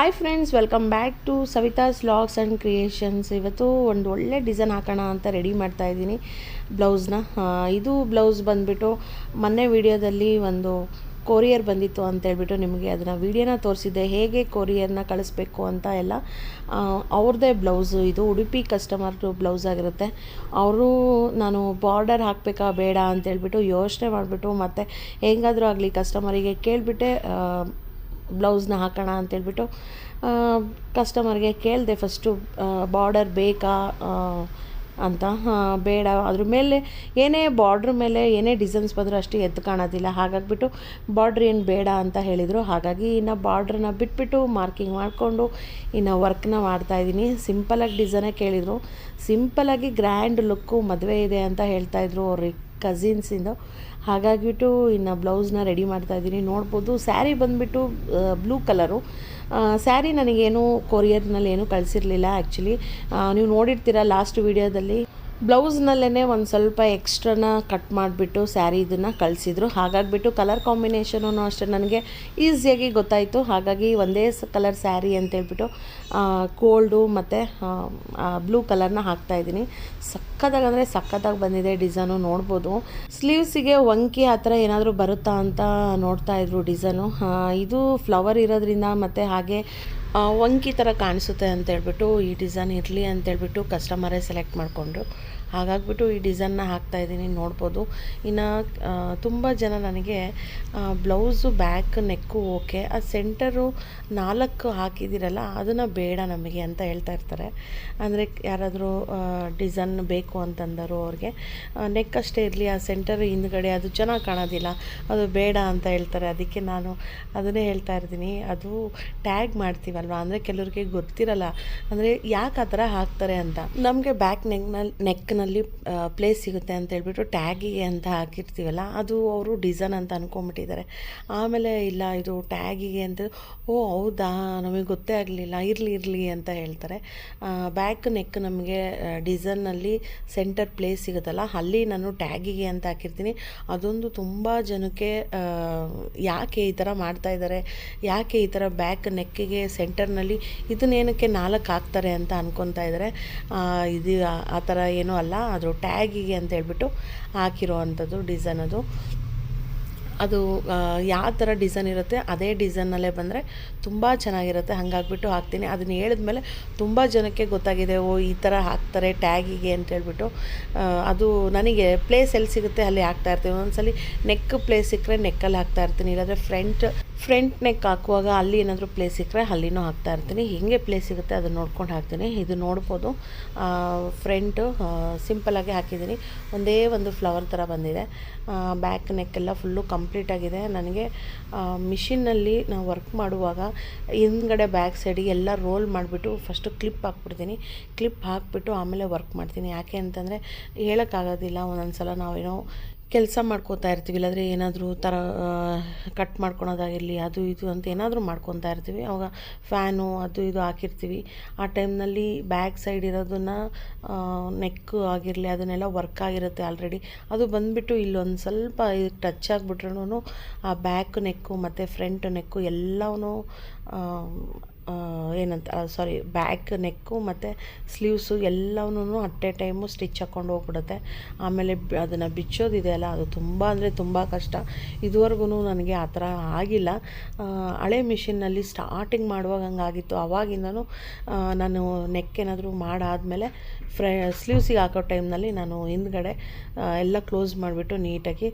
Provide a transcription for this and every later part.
Hi friends, welcome back to Savita's vlogs and creations. ಇವತ್ತು ಒಂದು ಒಳ್ಳೆ ಡಿಸೈನ್ ಹಾಕೋಣ ಅಂತ ರೆಡಿ ಮಾಡ್ತಾ ಇದ್ದೀನಿ ಬ್ಲೌಸ್ನ. ಇದು ಬ್ಲೌಸ್ ಬಂದುಬಿಟ್ಟು ಮೊನ್ನೆ ವಿಡಿಯೋದಲ್ಲಿ ಒಂದು ಕೊರಿಯರ್ ಬಂದಿತ್ತು ಅಂತೇಳ್ಬಿಟ್ಟು ನಿಮಗೆ ಅದನ್ನು ವಿಡಿಯೋನ ತೋರಿಸಿದ್ದೆ, ಹೇಗೆ ಕೊರಿಯರ್ನ ಕಳಿಸ್ಬೇಕು ಅಂತ ಎಲ್ಲ. ಅವ್ರದ್ದೇ ಬ್ಲೌಸು, ಇದು ಉಡುಪಿ ಕಸ್ಟಮರ್ದು ಬ್ಲೌಸ್ ಆಗಿರುತ್ತೆ. ಅವರು ನಾನು ಬಾರ್ಡರ್ ಹಾಕಬೇಕಾ ಬೇಡ ಅಂತೇಳ್ಬಿಟ್ಟು ಯೋಚನೆ ಮಾಡಿಬಿಟ್ಟು ಮತ್ತು ಹೆಂಗಾದರೂ ಆಗಲಿ ಕಸ್ಟಮರಿಗೆ ಕೇಳಿಬಿಟ್ಟೆ ಬ್ಲೌಸ್ನ ಹಾಕೋಣ ಅಂತೇಳ್ಬಿಟ್ಟು ಕಸ್ಟಮರ್ಗೆ ಕೇಳಿದೆ ಫಸ್ಟು, ಬಾರ್ಡರ್ ಬೇಕಾ ಅಂತ. ಬೇಡ, ಅದ್ರ ಮೇಲೆ ಏನೇ ಬಾರ್ಡ್ರ್ ಮೇಲೆ ಏನೇ ಡಿಸೈನ್ಸ್ ಬಂದರೂ ಅಷ್ಟು ಎದ್ದು ಕಾಣೋದಿಲ್ಲ, ಹಾಗಾಗಿಬಿಟ್ಟು ಬಾರ್ಡ್ರ್ ಏನು ಬೇಡ ಅಂತ ಹೇಳಿದರು. ಹಾಗಾಗಿ ಇನ್ನು ಬಾರ್ಡ್ರನ್ನ ಬಿಟ್ಬಿಟ್ಟು ಮಾರ್ಕಿಂಗ್ ಮಾಡಿಕೊಂಡು ಇನ್ನು ವರ್ಕ್ನ ಮಾಡ್ತಾಯಿದ್ದೀನಿ. ಸಿಂಪಲಾಗಿ ಡಿಸೈನೇ ಕೇಳಿದರು, ಸಿಂಪಲಾಗಿ ಗ್ರ್ಯಾಂಡ್ ಲುಕ್ಕು ಮದುವೆ ಇದೆ ಅಂತ ಹೇಳ್ತಾಯಿದ್ರು ಅವ್ರ ಕಸಿನ್ಸಿಂದು. ಹಾಗಾಗಿಬಿಟ್ಟು ಇನ್ನು ಬ್ಲೌಸ್ನ ರೆಡಿ ಮಾಡ್ತಾಯಿದ್ದೀನಿ. ನೋಡ್ಬೋದು ಸ್ಯಾರಿ ಬಂದುಬಿಟ್ಟು ಬ್ಲೂ ಕಲರು ಸ್ಯಾರಿ. ನನಗೇನು ಕೊರಿಯರ್ನಲ್ಲಿ ಏನೂ ಕಳಿಸಿರಲಿಲ್ಲ ಆ್ಯಕ್ಚುಲಿ. ನೀವು ನೋಡಿರ್ತೀರ ಲಾಸ್ಟ್ ವೀಡಿಯೋದಲ್ಲಿ ಬ್ಲೌಸ್ನಲ್ಲೇ ಒಂದು ಸ್ವಲ್ಪ ಎಕ್ಸ್ಟ್ರಾನ ಕಟ್ ಮಾಡಿಬಿಟ್ಟು ಸ್ಯಾರಿ ಇದನ್ನು ಕಳಿಸಿದ್ರು. ಹಾಗಾಗಿಬಿಟ್ಟು ಕಲರ್ ಕಾಂಬಿನೇಷನೂ ಅಷ್ಟೇ ನನಗೆ ಈಸಿಯಾಗಿ ಗೊತ್ತಾಯಿತು. ಹಾಗಾಗಿ ಒಂದೇ ಕಲರ್ ಸ್ಯಾರಿ ಅಂತೇಳ್ಬಿಟ್ಟು ಗೋಲ್ಡು ಮತ್ತು ಬ್ಲೂ ಕಲರ್ನ ಹಾಕ್ತಾಯಿದ್ದೀನಿ. ಸಕ್ಕತ್ತಾಗಂದರೆ ಸಕ್ಕತ್ತಾಗಿ ಬಂದಿದೆ ಡಿಸೈನು. ನೋಡ್ಬೋದು ಸ್ಲೀವ್ಸಿಗೆ ವಂಕಿ ಆ ಥರ ಏನಾದರೂ ಬರುತ್ತಾ ಅಂತ ನೋಡ್ತಾಯಿದ್ರು ಡಿಸೈನು. ಇದು ಫ್ಲವರ್ ಇರೋದ್ರಿಂದ ಮತ್ತು ಹಾಗೆ ವಂಕಿ ಥರ ಕಾಣಿಸುತ್ತೆ ಅಂತೇಳ್ಬಿಟ್ಟು ಈ ಡಿಸೈನ್ ಇರಲಿ ಅಂತೇಳ್ಬಿಟ್ಟು ಕಸ್ಟಮರೇ ಸೆಲೆಕ್ಟ್ ಮಾಡಿಕೊಂಡ್ರು. ಹಾಗಾಗಿಬಿಟ್ಟು ಈ ಡಿಸೈನ್ನ ಹಾಕ್ತಾಯಿದ್ದೀನಿ. ನೋಡ್ಬೋದು ಇನ್ನು ತುಂಬ ಜನ ನನಗೆ ಬ್ಲೌಸು ಬ್ಯಾಕ್ ನೆಕ್ಕು ಓಕೆ, ಆ ಸೆಂಟರು 4 ಹಾಕಿದ್ದೀರಲ್ಲ ಅದನ್ನು ಬೇಡ ನಮಗೆ ಅಂತ ಹೇಳ್ತಾ ಇರ್ತಾರೆ. ಅಂದರೆ ಯಾರಾದರೂ ಡಿಸೈನ್ ಬೇಕು ಅಂತಂದರು ಅವ್ರಿಗೆ ನೆಕ್ ಅಷ್ಟೇ ಇರಲಿ, ಆ ಸೆಂಟರ್ ಹಿಂದ್ಗಡೆ ಅದು ಚೆನ್ನಾಗಿ ಕಾಣೋದಿಲ್ಲ, ಅದು ಬೇಡ ಅಂತ ಹೇಳ್ತಾರೆ. ಅದಕ್ಕೆ ನಾನು ಅದನ್ನೇ ಹೇಳ್ತಾ ಇರ್ತೀನಿ, ಅದು ಟ್ಯಾಗ್ ಮಾಡ್ತೀವಲ್ವ, ಅಂದರೆ ಕೆಲವ್ರಿಗೆ ಗೊತ್ತಿರಲ್ಲ ಅಂದರೆ ಯಾಕೆ ಆ ಥರ ಹಾಕ್ತಾರೆ ಅಂತ. ನಮಗೆ ಬ್ಯಾಕ್ ನೆಕ್ನಲ್ಲಿ ಪ್ಲೇಸ್ ಸಿಗುತ್ತೆ ಅಂತ ಹೇಳ್ಬಿಟ್ಟು ಟ್ಯಾಗಿಗೆ ಅಂತ ಹಾಕಿರ್ತೀವಲ್ಲ, ಅದು ಅವರು ಡಿಸೈನ್ ಅಂತ ಅಂದ್ಕೊಂಬಿಟ್ಟಿದ್ದಾರೆ. ಆಮೇಲೆ ಇಲ್ಲ ಇದು ಟ್ಯಾಗಿಗೆ ಅಂತ, ಓ ಹೌದಾ ನಮಗೆ ಗೊತ್ತೇ ಆಗಲಿಲ್ಲ, ಇರಲಿ ಅಂತ ಹೇಳ್ತಾರೆ. ಬ್ಯಾಕ್ ನೆಕ್ ನಮಗೆ ಡಿಸೈನಲ್ಲಿ ಸೆಂಟರ್ ಪ್ಲೇಸ್ ಸಿಗುತ್ತಲ್ಲ, ಅಲ್ಲಿ ನಾನು ಟ್ಯಾಗಿಗೆ ಅಂತ ಹಾಕಿರ್ತೀನಿ. ಅದೊಂದು ತುಂಬ ಜನಕ್ಕೆ ಯಾಕೆ ಈ ಥರ ಮಾಡ್ತಾಯಿದ್ದಾರೆ, ಯಾಕೆ ಈ ಥರ ಬ್ಯಾಕ್ ನೆಕ್ಕಿಗೆ ಸೆಂಟರ್ನಲ್ಲಿ ಇದನ್ನೇನಕ್ಕೆ 4 ಹಾಕ್ತಾರೆ ಅಂತ ಅನ್ಕೊತಾ ಇದ್ದಾರೆ. ಇದು ಆ ಥರ ಏನೂ ಅಲ್ಲ, ಅದು ಟ್ಯಾಗಿಗೆ ಅಂತ ಹೇಳ್ಬಿಟ್ಟು ಹಾಕಿರೋ ಅಂಥದ್ದು ಡಿಸೈನ್. ಅದು ಯಾವ ಥರ ಡಿಸೈನ್ ಇರುತ್ತೆ ಅದೇ ಡಿಸೈನಲ್ಲೇ ಬಂದರೆ ತುಂಬ ಚೆನ್ನಾಗಿರುತ್ತೆ. ಹಾಗಾಗ್ಬಿಟ್ಟು ಹಾಕ್ತೀನಿ. ಅದನ್ನ ಹೇಳಿದ್ಮೇಲೆ ತುಂಬ ಜನಕ್ಕೆ ಗೊತ್ತಾಗಿದೆ, ಓ ಈ ಥರ ಹಾಕ್ತಾರೆ ಟ್ಯಾಗಿಗೆ ಅಂತೇಳ್ಬಿಟ್ಟು. ಅದು ನನಗೆ ಪ್ಲೇಸ್ ಎಲ್ಲಿ ಸಿಗುತ್ತೆ ಅಲ್ಲಿ ಹಾಕ್ತಾಯಿರ್ತೀನಿ. ಒಂದೊಂದ್ಸಲಿ ನೆಕ್ ಪ್ಲೇಸ್ ಸಿಕ್ಕರೆ ನೆಕ್ಕಲ್ಲಿ ಹಾಕ್ತಾಯಿರ್ತೀನಿ, ಇಲ್ಲಾಂದರೆ ಫ್ರಂಟ್ ನೆಕ್ ಹಾಕುವಾಗ ಅಲ್ಲಿ ಏನಾದರೂ ಪ್ಲೇಸ್ ಸಿಕ್ಕರೆ ಅಲ್ಲಿನೂ ಹಾಕ್ತಾಯಿರ್ತೀನಿ. ಹೇಗೆ ಪ್ಲೇಸ್ ಸಿಗುತ್ತೆ ಅದನ್ನು ನೋಡ್ಕೊಂಡು ಹಾಕ್ತೀನಿ. ಇದು ನೋಡ್ಬೋದು ಫ್ರಂಟು ಸಿಂಪಲಾಗಿ ಹಾಕಿದ್ದೀನಿ, ಒಂದೇ ಒಂದು ಫ್ಲವರ್ ಥರ ಬಂದಿದೆ. ಬ್ಯಾಕ್ ನೆಕ್ಕೆಲ್ಲ ಫುಲ್ಲು ಕಂಪ್ಲೀಟಾಗಿದೆ. ನನಗೆ ಮಿಷಿನ್ನಲ್ಲಿ ನಾವು ವರ್ಕ್ ಮಾಡುವಾಗ ಹಿಂದ್ಗಡೆ ಬ್ಯಾಕ್ ಸೈಡಿಗೆ ಎಲ್ಲ ರೋಲ್ ಮಾಡಿಬಿಟ್ಟು ಫಸ್ಟು ಕ್ಲಿಪ್ ಹಾಕ್ಬಿಡ್ತೀನಿ. ಕ್ಲಿಪ್ ಹಾಕಿಬಿಟ್ಟು ಆಮೇಲೆ ವರ್ಕ್ ಮಾಡ್ತೀನಿ. ಯಾಕೆ ಅಂತಂದರೆ ಹೇಳೋಕ್ಕಾಗೋದಿಲ್ಲ, ಒಂದೊಂದು ಸಲ ನಾವೇನೋ ಕೆಲಸ ಮಾಡ್ಕೋತಾ ಇರ್ತೀವಿ, ಇಲ್ಲಾಂದರೆ ಏನಾದರೂ ಥರ ಕಟ್ ಮಾಡ್ಕೊಳೋದಾಗಿರಲಿ ಅದು ಇದು ಅಂತ ಏನಾದರೂ ಮಾಡ್ಕೊತಾ ಇರ್ತೀವಿ. ಆವಾಗ ಫ್ಯಾನು ಅದು ಇದು ಹಾಕಿರ್ತೀವಿ. ಆ ಟೈಮ್ನಲ್ಲಿ ಬ್ಯಾಕ್ ಸೈಡ್ ಇರೋದನ್ನು ನೆಕ್ ಆಗಿರಲಿ ಅದನ್ನೆಲ್ಲ ವರ್ಕ್ ಆಗಿರುತ್ತೆ ಆಲ್ರೆಡಿ. ಅದು ಬಂದುಬಿಟ್ಟು ಇಲ್ಲೊಂದು ಸ್ವಲ್ಪ ಟಚ್ ಆಗಿಬಿಟ್ರೂ ಆ ಬ್ಯಾಕ್ ನೆಕ್ಕು ಮತ್ತು ಫ್ರಂಟ್ ನೆಕ್ಕು ಎಲ್ಲವೂ ಬ್ಯಾಕ್ ನೆಕ್ಕು ಮತ್ತು ಸ್ಲೀವ್ಸು ಎಲ್ಲವೂ ಅಟ್ ಎ ಟೈಮು ಸ್ಟಿಚ್ ಹಾಕ್ಕೊಂಡು ಹೋಗ್ಬಿಡುತ್ತೆ. ಆಮೇಲೆ ಅದನ್ನು ಬಿಚ್ಚೋದಿದೆ ಅಲ್ಲ, ಅದು ತುಂಬ ಅಂದರೆ ತುಂಬ ಕಷ್ಟ. ಇದುವರೆಗೂ ನನಗೆ ಆ ಥರ ಆಗಿಲ್ಲ. ಹಳೆ ಮಿಷಿನ್ನಲ್ಲಿ ಸ್ಟಾರ್ಟಿಂಗ್ ಮಾಡುವಾಗ ಹಂಗಾಗಿತ್ತು. ಆವಾಗಿಂದನೂ ನಾನು ನೆಕ್ ಏನಾದರೂ ಮಾಡಾದಮೇಲೆ ಸ್ಲೀವ್ಸಿಗೆ ಹಾಕೋ ಟೈಮ್ನಲ್ಲಿ ನಾನು ಹಿಂದ್ಗಡೆ ಎಲ್ಲ ಕ್ಲೋಸ್ ಮಾಡಿಬಿಟ್ಟು ನೀಟಾಗಿ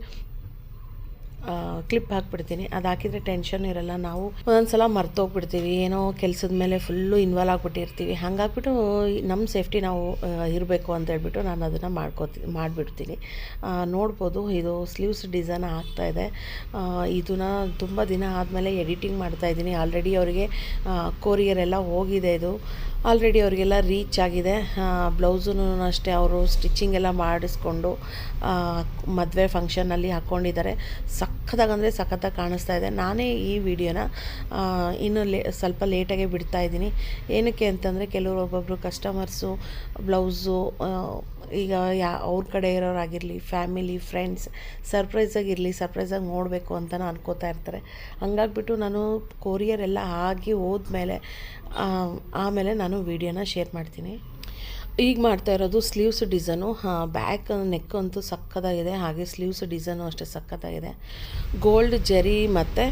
ಕ್ಲಿಪ್ ಹಾಕ್ಬಿಡ್ತೀನಿ. ಅದು ಹಾಕಿದರೆ ಟೆನ್ಷನ್ ಇರಲ್ಲ. ನಾವು ಒಂದೊಂದು ಸಲ ಮರ್ತೋಗ್ಬಿಡ್ತೀವಿ, ಏನೋ ಕೆಲಸದ ಮೇಲೆ ಫುಲ್ಲು ಇನ್ವಾಲ್ವ್ ಆಗಿಬಿಟ್ಟಿರ್ತೀವಿ. ಹಾಗಾಗ್ಬಿಟ್ಟು ನಮ್ಮ ಸೇಫ್ಟಿ ನಾವು ಇರಬೇಕು ಅಂತ ಹೇಳ್ಬಿಟ್ಟು ನಾನು ಅದನ್ನು ಮಾಡಿಬಿಡ್ತೀನಿ. ನೋಡ್ಬೋದು ಇದು ಸ್ಲೀವ್ಸ್ ಡಿಸೈನ್ ಆಗ್ತಾಯಿದೆ. ಇದನ್ನು ತುಂಬ ದಿನ ಆದಮೇಲೆ ಎಡಿಟಿಂಗ್ ಮಾಡ್ತಾಯಿದ್ದೀನಿ. ಆಲ್ರೆಡಿ ಅವರಿಗೆ ಕೊರಿಯರ್ ಎಲ್ಲ ಹೋಗಿದೆ. ಇದು ಆಲ್ರೆಡಿ ಅವರಿಗೆಲ್ಲ ರೀಚ್ ಆಗಿದೆ. ಬ್ಲೌಸೂ ಅಷ್ಟೇ ಅವರು ಸ್ಟಿಚಿಂಗ್ ಎಲ್ಲ ಮಾಡಿಸ್ಕೊಂಡು ಮದುವೆ ಫಂಕ್ಷನಲ್ಲಿ ಹಾಕ್ಕೊಂಡಿದ್ದಾರೆ. ಸಖತ್ತಾಗಂದರೆ ಸಖತ್ತಾಗಿ ಕಾಣಿಸ್ತಾ ಇದೆ. ನಾನೇ ಈ ವಿಡಿಯೋನ ಇನ್ನೂ ಸ್ವಲ್ಪ ಲೇಟಾಗೆ ಬಿಡ್ತಾಯಿದ್ದೀನಿ. ಏನಕ್ಕೆ ಅಂತಂದರೆ ಒಬ್ಬೊಬ್ಬರು ಕಸ್ಟಮರ್ಸು ಬ್ಲೌಸು ಈಗ ಅವ್ರ ಕಡೆ ಇರೋರಾಗಿರಲಿ, ಫ್ಯಾಮಿಲಿ, ಫ್ರೆಂಡ್ಸ್ ಸರ್ಪ್ರೈಸಾಗಿ ನೋಡಬೇಕು ಅಂತಲೂ ಅನ್ಕೋತಾ ಇರ್ತಾರೆ. ಹಂಗಾಗ್ಬಿಟ್ಟು ನಾನು ಕೊರಿಯರ್ ಎಲ್ಲ ಆಗಿ ಹೋದ್ಮೇಲೆ ಆಮೇಲೆ ನಾನು ವೀಡಿಯೋನ ಶೇರ್ ಮಾಡ್ತೀನಿ. ಈಗ ಮಾಡ್ತಾ ಇರೋದು ಸ್ಲೀವ್ಸ್ ಡಿಸೈನು. ಬ್ಯಾಕ್ ನೆಕ್ ಅಂತೂ ಸಕ್ಕತ್ತಾಗಿದೆ, ಹಾಗೆ ಸ್ಲೀವ್ಸ್ ಡಿಸೈನು ಅಷ್ಟೇ ಸಕ್ಕತ್ತಾಗಿದೆ. ಗೋಲ್ಡ್ ಜರಿ ಮತ್ತು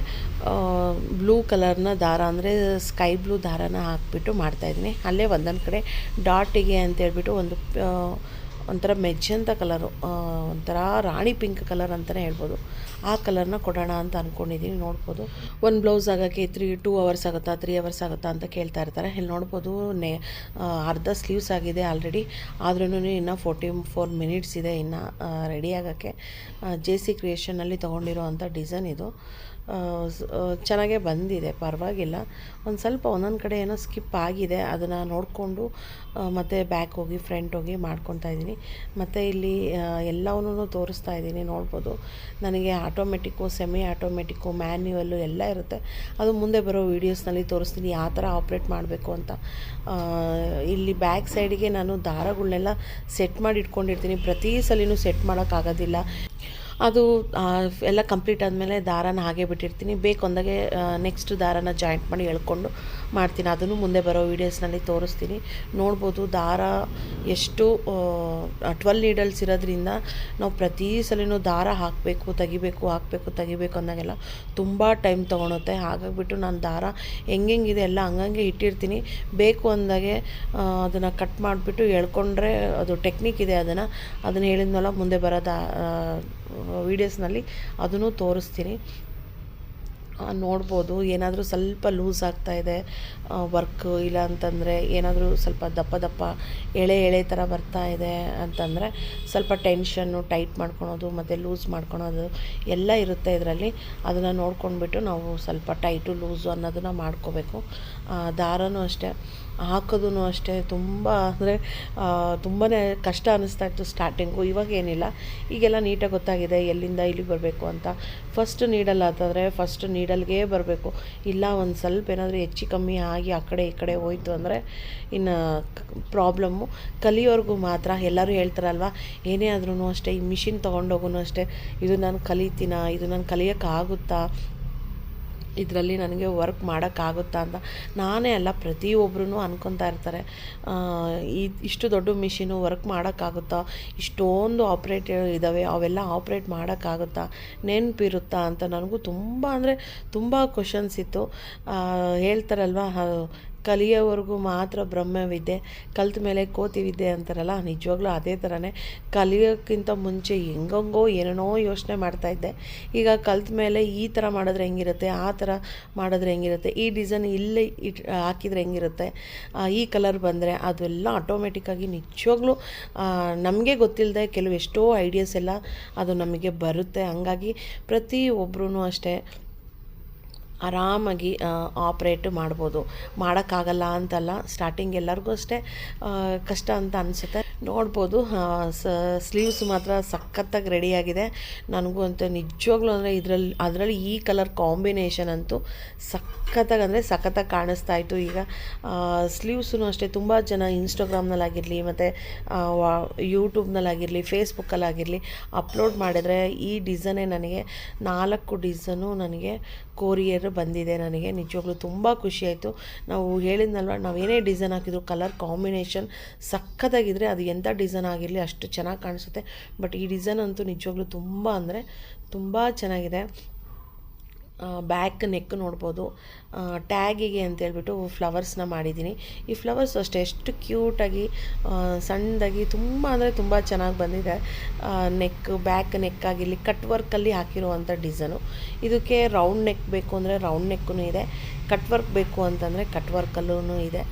ಬ್ಲೂ ಕಲರ್ನ ದಾರ ಅಂದರೆ ಸ್ಕೈ ಬ್ಲೂ ದಾರನ ಹಾಕ್ಬಿಟ್ಟು ಮಾಡ್ತಾಯಿದ್ದೀನಿ. ಅಲ್ಲೇ ಒಂದೊಂದು ಕಡೆ ಡಾಟಿಗೆ ಅಂತೇಳ್ಬಿಟ್ಟು ಒಂಥರ ಮೆಜೆಂತ ಕಲರು, ಒಂಥರ ರಾಣಿ ಪಿಂಕ್ ಕಲರ್ ಅಂತಲೇ ಹೇಳ್ಬೋದು, ಆ ಕಲರ್ನ ಕೊಡೋಣ ಅಂತ ಅಂದ್ಕೊಂಡಿದ್ದೀನಿ. ನೋಡ್ಬೋದು ಒಂದು ಬ್ಲೌಸ್ ಆಗೋಕ್ಕೆ 2 ಅವರ್ಸ್ ಆಗುತ್ತಾ 3 ಅವರ್ಸ್ ಆಗುತ್ತಾ ಅಂತ ಕೇಳ್ತಾ ಇರ್ತಾರೆ. ಇಲ್ಲಿ ನೋಡ್ಬೋದು ಅರ್ಧ ಸ್ಲೀವ್ಸ್ ಆಗಿದೆ ಆಲ್ರೆಡಿ, ಆದ್ರೂ ಇನ್ನೂ 44 ಮಿನಿಟ್ಸ್ ಇದೆ ಇನ್ನು ರೆಡಿ ಆಗೋಕ್ಕೆ. JC ಕ್ರಿಯೇಷನಲ್ಲಿ ತೊಗೊಂಡಿರೋ ಅಂಥ ಡಿಸೈನ್ ಇದು. ಚೆನ್ನಾಗೇ ಬಂದಿದೆ, ಪರವಾಗಿಲ್ಲ. ಒಂದು ಸ್ವಲ್ಪ ಒಂದೊಂದು ಕಡೆ ಏನೋ ಸ್ಕಿಪ್ ಆಗಿದೆ, ಅದನ್ನು ನೋಡಿಕೊಂಡು ಮತ್ತು ಬ್ಯಾಕ್ ಹೋಗಿ ಫ್ರಂಟ್ ಹೋಗಿ ಮಾಡ್ಕೊತಾ ಇದ್ದೀನಿ. ಮತ್ತು ಇಲ್ಲಿ ಎಲ್ಲವನ್ನೂ ತೋರಿಸ್ತಾ ಇದ್ದೀನಿ. ನೋಡ್ಬೋದು ನನಗೆ ಆಟೋಮೆಟಿಕ್ಕು, ಸೆಮಿ ಆಟೋಮೆಟಿಕ್ಕು, ಮ್ಯಾನ್ಯುವಲ್ಲು ಎಲ್ಲ ಇರುತ್ತೆ. ಅದು ಮುಂದೆ ಬರೋ ವೀಡಿಯೋಸ್ನಲ್ಲಿ ತೋರಿಸ್ತೀನಿ ಯಾವ ಥರ ಆಪ್ರೇಟ್ ಮಾಡಬೇಕು ಅಂತ. ಇಲ್ಲಿ ಬ್ಯಾಕ್ ಸೈಡಿಗೆ ನಾನು ದಾರಗಳನ್ನೆಲ್ಲ ಸೆಟ್ ಮಾಡಿ ಇಟ್ಕೊಂಡಿರ್ತೀನಿ. ಪ್ರತಿ ಸಲಿನೂ ಸೆಟ್ ಮಾಡೋಕ್ಕಾಗೋದಿಲ್ಲ. ಅದು ಎಲ್ಲ ಕಂಪ್ಲೀಟ್ ಆದಮೇಲೆ ದಾರನ ಹಾಗೆ ಬಿಟ್ಟಿರ್ತೀನಿ. ಬೇಕೊಂದಾಗೆ ನೆಕ್ಸ್ಟ್ ದಾರನ ಜಾಯಿಂಟ್ ಮಾಡಿ ಎಳ್ಕೊಂಡು ಮಾಡ್ತೀನಿ. ಅದನ್ನು ಮುಂದೆ ಬರೋ ವೀಡಿಯೋಸ್ನಲ್ಲಿ ತೋರಿಸ್ತೀನಿ. ನೋಡ್ಬೋದು ದಾರ ಎಷ್ಟು 12 ನೀಡಲ್ಸ್ ಇರೋದ್ರಿಂದ ನಾವು ಪ್ರತಿ ಸಲಿನೂ ದಾರ ಹಾಕಬೇಕು ತೆಗಿಬೇಕು ಅಂದಾಗೆಲ್ಲ ತುಂಬ ಟೈಮ್ ತೊಗೊಳುತ್ತೆ. ಹಾಗಾಗಿಬಿಟ್ಟು ನಾನು ದಾರ ಹೆಂಗಿದೆ ಎಲ್ಲ ಹಂಗಂಗೆ ಇಟ್ಟಿರ್ತೀನಿ. ಬೇಕು ಅಂದಾಗೆ ಅದನ್ನು ಕಟ್ ಮಾಡಿಬಿಟ್ಟು ಎಳ್ಕೊಂಡ್ರೆ ಅದು ಟೆಕ್ನಿಕ್ ಇದೆ. ಅದನ್ನು ಹೇಳಿದ್ನಲ್ಲ, ಮುಂದೆ ಬರೋದು ವೀಡಿಯೋಸ್ನಲ್ಲಿ ಅದನ್ನು ತೋರಿಸ್ತೀನಿ. ನೋಡ್ಬೋದು ಏನಾದರೂ ಸ್ವಲ್ಪ ಲೂಸ್ ಆಗ್ತಾಯಿದೆ ವರ್ಕ್, ಇಲ್ಲ ಅಂತಂದರೆ ಏನಾದರೂ ಸ್ವಲ್ಪ ದಪ್ಪ ಎಳೆ ಥರ ಬರ್ತಾ ಇದೆ ಅಂತಂದರೆ ಸ್ವಲ್ಪ ಟೆನ್ಷನ್ನು ಟೈಟ್ ಮಾಡ್ಕೊಳೋದು ಮತ್ತು ಲೂಸ್ ಮಾಡ್ಕೊಳೋದು ಎಲ್ಲ ಇರುತ್ತೆ ಇದರಲ್ಲಿ. ಅದನ್ನು ನೋಡ್ಕೊಂಡ್ಬಿಟ್ಟು ನಾವು ಸ್ವಲ್ಪ ಟೈಟು ಲೂಸು ಅನ್ನೋದನ್ನು ಮಾಡ್ಕೋಬೇಕು. ದಾರನೂ ಅಷ್ಟೇ, ಹಾಕೋದು ಅಷ್ಟೇ ತುಂಬ ಅಂದರೆ ತುಂಬಾ ಕಷ್ಟ ಅನ್ನಿಸ್ತಾ ಇತ್ತು ಸ್ಟಾರ್ಟಿಂಗು. ಇವಾಗ ಏನಿಲ್ಲ, ಈಗೆಲ್ಲ ನೀಟಾಗಿ ಗೊತ್ತಾಗಿದೆ ಎಲ್ಲಿಂದ ಇಲ್ಲಿಗೆ ಬರಬೇಕು ಅಂತ. ಫಸ್ಟ್ ನೀಡಲ್ ಆತಂದರೆ ಫಸ್ಟ್ ನೀಡಲ್ಗೆ ಬರಬೇಕು. ಇಲ್ಲ ಒಂದು ಸ್ವಲ್ಪ ಏನಾದರೂ ಹೆಚ್ಚು ಕಮ್ಮಿ ಆಗಿ ಆ ಕಡೆ ಈ ಕಡೆ ಹೋಯ್ತು ಅಂದರೆ ಇನ್ನು ಪ್ರಾಬ್ಲಮ್ಮು. ಕಲಿಯೋರ್ಗೂ ಮಾತ್ರ ಎಲ್ಲರೂ ಹೇಳ್ತಾರಲ್ವ, ಏನೇ ಆದ್ರೂ ಅಷ್ಟೇ, ಈ ಮಿಷಿನ್ ತೊಗೊಂಡೋಗೂ ಅಷ್ಟೇ, ಇದು ನಾನು ಕಲಿತೀನ, ಇದು ನಾನು ಕಲಿಯೋಕ್ಕಾಗುತ್ತಾ, ಇದರಲ್ಲಿ ನನಗೆ ವರ್ಕ್ ಮಾಡೋಕ್ಕಾಗುತ್ತಾ ಅಂತ. ನಾನೇ ಅಲ್ಲ, ಪ್ರತಿಯೊಬ್ಬರೂ ಅನ್ಕೊತಾ ಇರ್ತಾರೆ, ಇಷ್ಟು ದೊಡ್ಡ ಮಿಷಿನು ವರ್ಕ್ ಮಾಡೋಕ್ಕಾಗುತ್ತಾ, ಇಷ್ಟೊಂದು ಆಪ್ರೇಟರ್ ಇದ್ದಾವೆ, ಅವೆಲ್ಲ ಆಪ್ರೇಟ್ ಮಾಡೋಕ್ಕಾಗುತ್ತಾ, ನೆನಪಿರುತ್ತಾ ಅಂತ. ನನಗೂ ತುಂಬ ಅಂದರೆ ತುಂಬ ಕ್ವಶನ್ಸ್ ಇತ್ತು. ಹೇಳ್ತಾರಲ್ವ, ಕಲಿಯೋವರೆಗೂ ಮಾತ್ರ ಬ್ರಹ್ಮವಿದ್ಯೆ, ಕಲ್ತ ಮೇಲೆ ಕೋತಿ ವಿದ್ಯೆ ಅಂತಾರಲ್ಲ, ನಿಜವಾಗ್ಲೂ ಅದೇ ಥರನೇ. ಕಲಿಯೋಕ್ಕಿಂತ ಮುಂಚೆ ಹೆಂಗಂಗೋ ಏನೇನೋ ಯೋಚನೆ ಮಾಡ್ತಾಯಿದ್ದೆ. ಈಗ ಕಲ್ತ ಮೇಲೆ ಈ ಥರ ಮಾಡಿದ್ರೆ ಹೆಂಗಿರುತ್ತೆ, ಆ ಥರ ಮಾಡಿದ್ರೆ ಹೆಂಗಿರುತ್ತೆ, ಈ ಡಿಸೈನ್ ಇಲ್ಲೇ ಹಾಕಿದರೆ ಹೆಂಗಿರುತ್ತೆ, ಈ ಕಲರ್ ಬಂದರೆ ಅದೆಲ್ಲ ಆಟೋಮೆಟಿಕ್ಕಾಗಿ ನಿಜವಾಗ್ಲೂ ನಮಗೆ ಗೊತ್ತಿಲ್ಲದೆ ಎಷ್ಟೋ ಐಡಿಯಾಸ್ ಎಲ್ಲ ಅದು ನಮಗೆ ಬರುತ್ತೆ. ಹಂಗಾಗಿ ಪ್ರತಿಯೊಬ್ಬರೂ ಅಷ್ಟೇ ಆರಾಮಾಗಿ ಆಪ್ರೇಟ್ ಮಾಡ್ಬೋದು. ಮಾಡೋಕ್ಕಾಗಲ್ಲ ಅಂತಲ್ಲ, ಸ್ಟಾರ್ಟಿಂಗ್ ಎಲ್ಲರಿಗೂ ಅಷ್ಟೇ ಕಷ್ಟ ಅಂತ ಅನಿಸುತ್ತೆ. ನೋಡ್ಬೋದು ಸ್ಲೀವ್ಸ್ ಮಾತ್ರ ಸಖತ್ತಾಗಿ ರೆಡಿಯಾಗಿದೆ. ನನಗೂ ಅಂತ ನಿಜವಾಗ್ಲೂ ಅಂದರೆ ಅದರಲ್ಲಿ ಈ ಕಲರ್ ಕಾಂಬಿನೇಷನ್ ಅಂತೂ ಸಖತ್ತಾಗಿ ಕಾಣಿಸ್ತಾ ಇತ್ತು. ಈಗ ಸ್ಲೀವ್ಸೂ ಅಷ್ಟೇ ತುಂಬ ಜನ ಇನ್ಸ್ಟಾಗ್ರಾಮ್ನಲ್ಲಾಗಿರಲಿ ಮತ್ತು ಯೂಟ್ಯೂಬ್ನಲ್ಲಾಗಿರಲಿ ಫೇಸ್ಬುಕ್ಕಲ್ಲಾಗಿರಲಿ ಅಪ್ಲೋಡ್ ಮಾಡಿದರೆ ಈ ಡಿಸೈನೇ ನನಗೆ 4 ಡಿಸೈನು ನನಗೆ ಕೊರಿಯರ್ ಬಂದಿದೆ. ನನಗೆ ನಿಜವಾಗ್ಲೂ ತುಂಬ ಖುಷಿಯಾಯಿತು. ನಾವು ಹೇಳಿದ್ನಲ್ವ, ನಾವೇನೇ ಡಿಸೈನ್ ಹಾಕಿದ್ರು ಕಲರ್ ಕಾಂಬಿನೇಷನ್ ಸಖತ್ತಾಗಿದ್ದರೆ ಅದು ಎಂಥ ಡಿಸೈನ್ ಆಗಿರಲಿ ಅಷ್ಟು ಚೆನ್ನಾಗಿ ಕಾಣಿಸುತ್ತೆ. ಬಟ್ ಈ ಡಿಸೈನ್ ಅಂತೂ ನಿಜವಾಗ್ಲೂ ತುಂಬ ಅಂದರೆ ತುಂಬ ಚೆನ್ನಾಗಿದೆ. ಬ್ಯಾಕ್ ನೆಕ್ ನೋಡ್ಬೋದು, ಟ್ಯಾಗಿಗೆ ಅಂತೇಳ್ಬಿಟ್ಟು ಫ್ಲವರ್ಸ್ನ ಮಾಡಿದ್ದೀನಿ. ಈ ಫ್ಲವರ್ಸ್ ಅಷ್ಟೇ ಎಷ್ಟು ಕ್ಯೂಟಾಗಿ ಸಣ್ಣದಾಗಿ ತುಂಬ ಅಂದರೆ ತುಂಬ ಚೆನ್ನಾಗಿ ಬಂದಿದೆ. ಬ್ಯಾಕ್ ನೆಕ್ ಆಗಿರಲಿ ಕಟ್ ವರ್ಕಲ್ಲಿ ಹಾಕಿರುವಂಥ ಡಿಸೈನು. ಇದಕ್ಕೆ ರೌಂಡ್ ನೆಕ್ ಬೇಕು ಅಂದರೆ ರೌಂಡ್ ನೆಕ್ಕೂ ಇದೆ, ಕಟ್ ವರ್ಕ್ ಬೇಕು ಅಂತಂದರೆ ಕಟ್ ವರ್ಕಲ್ಲೂ ಇದೆ.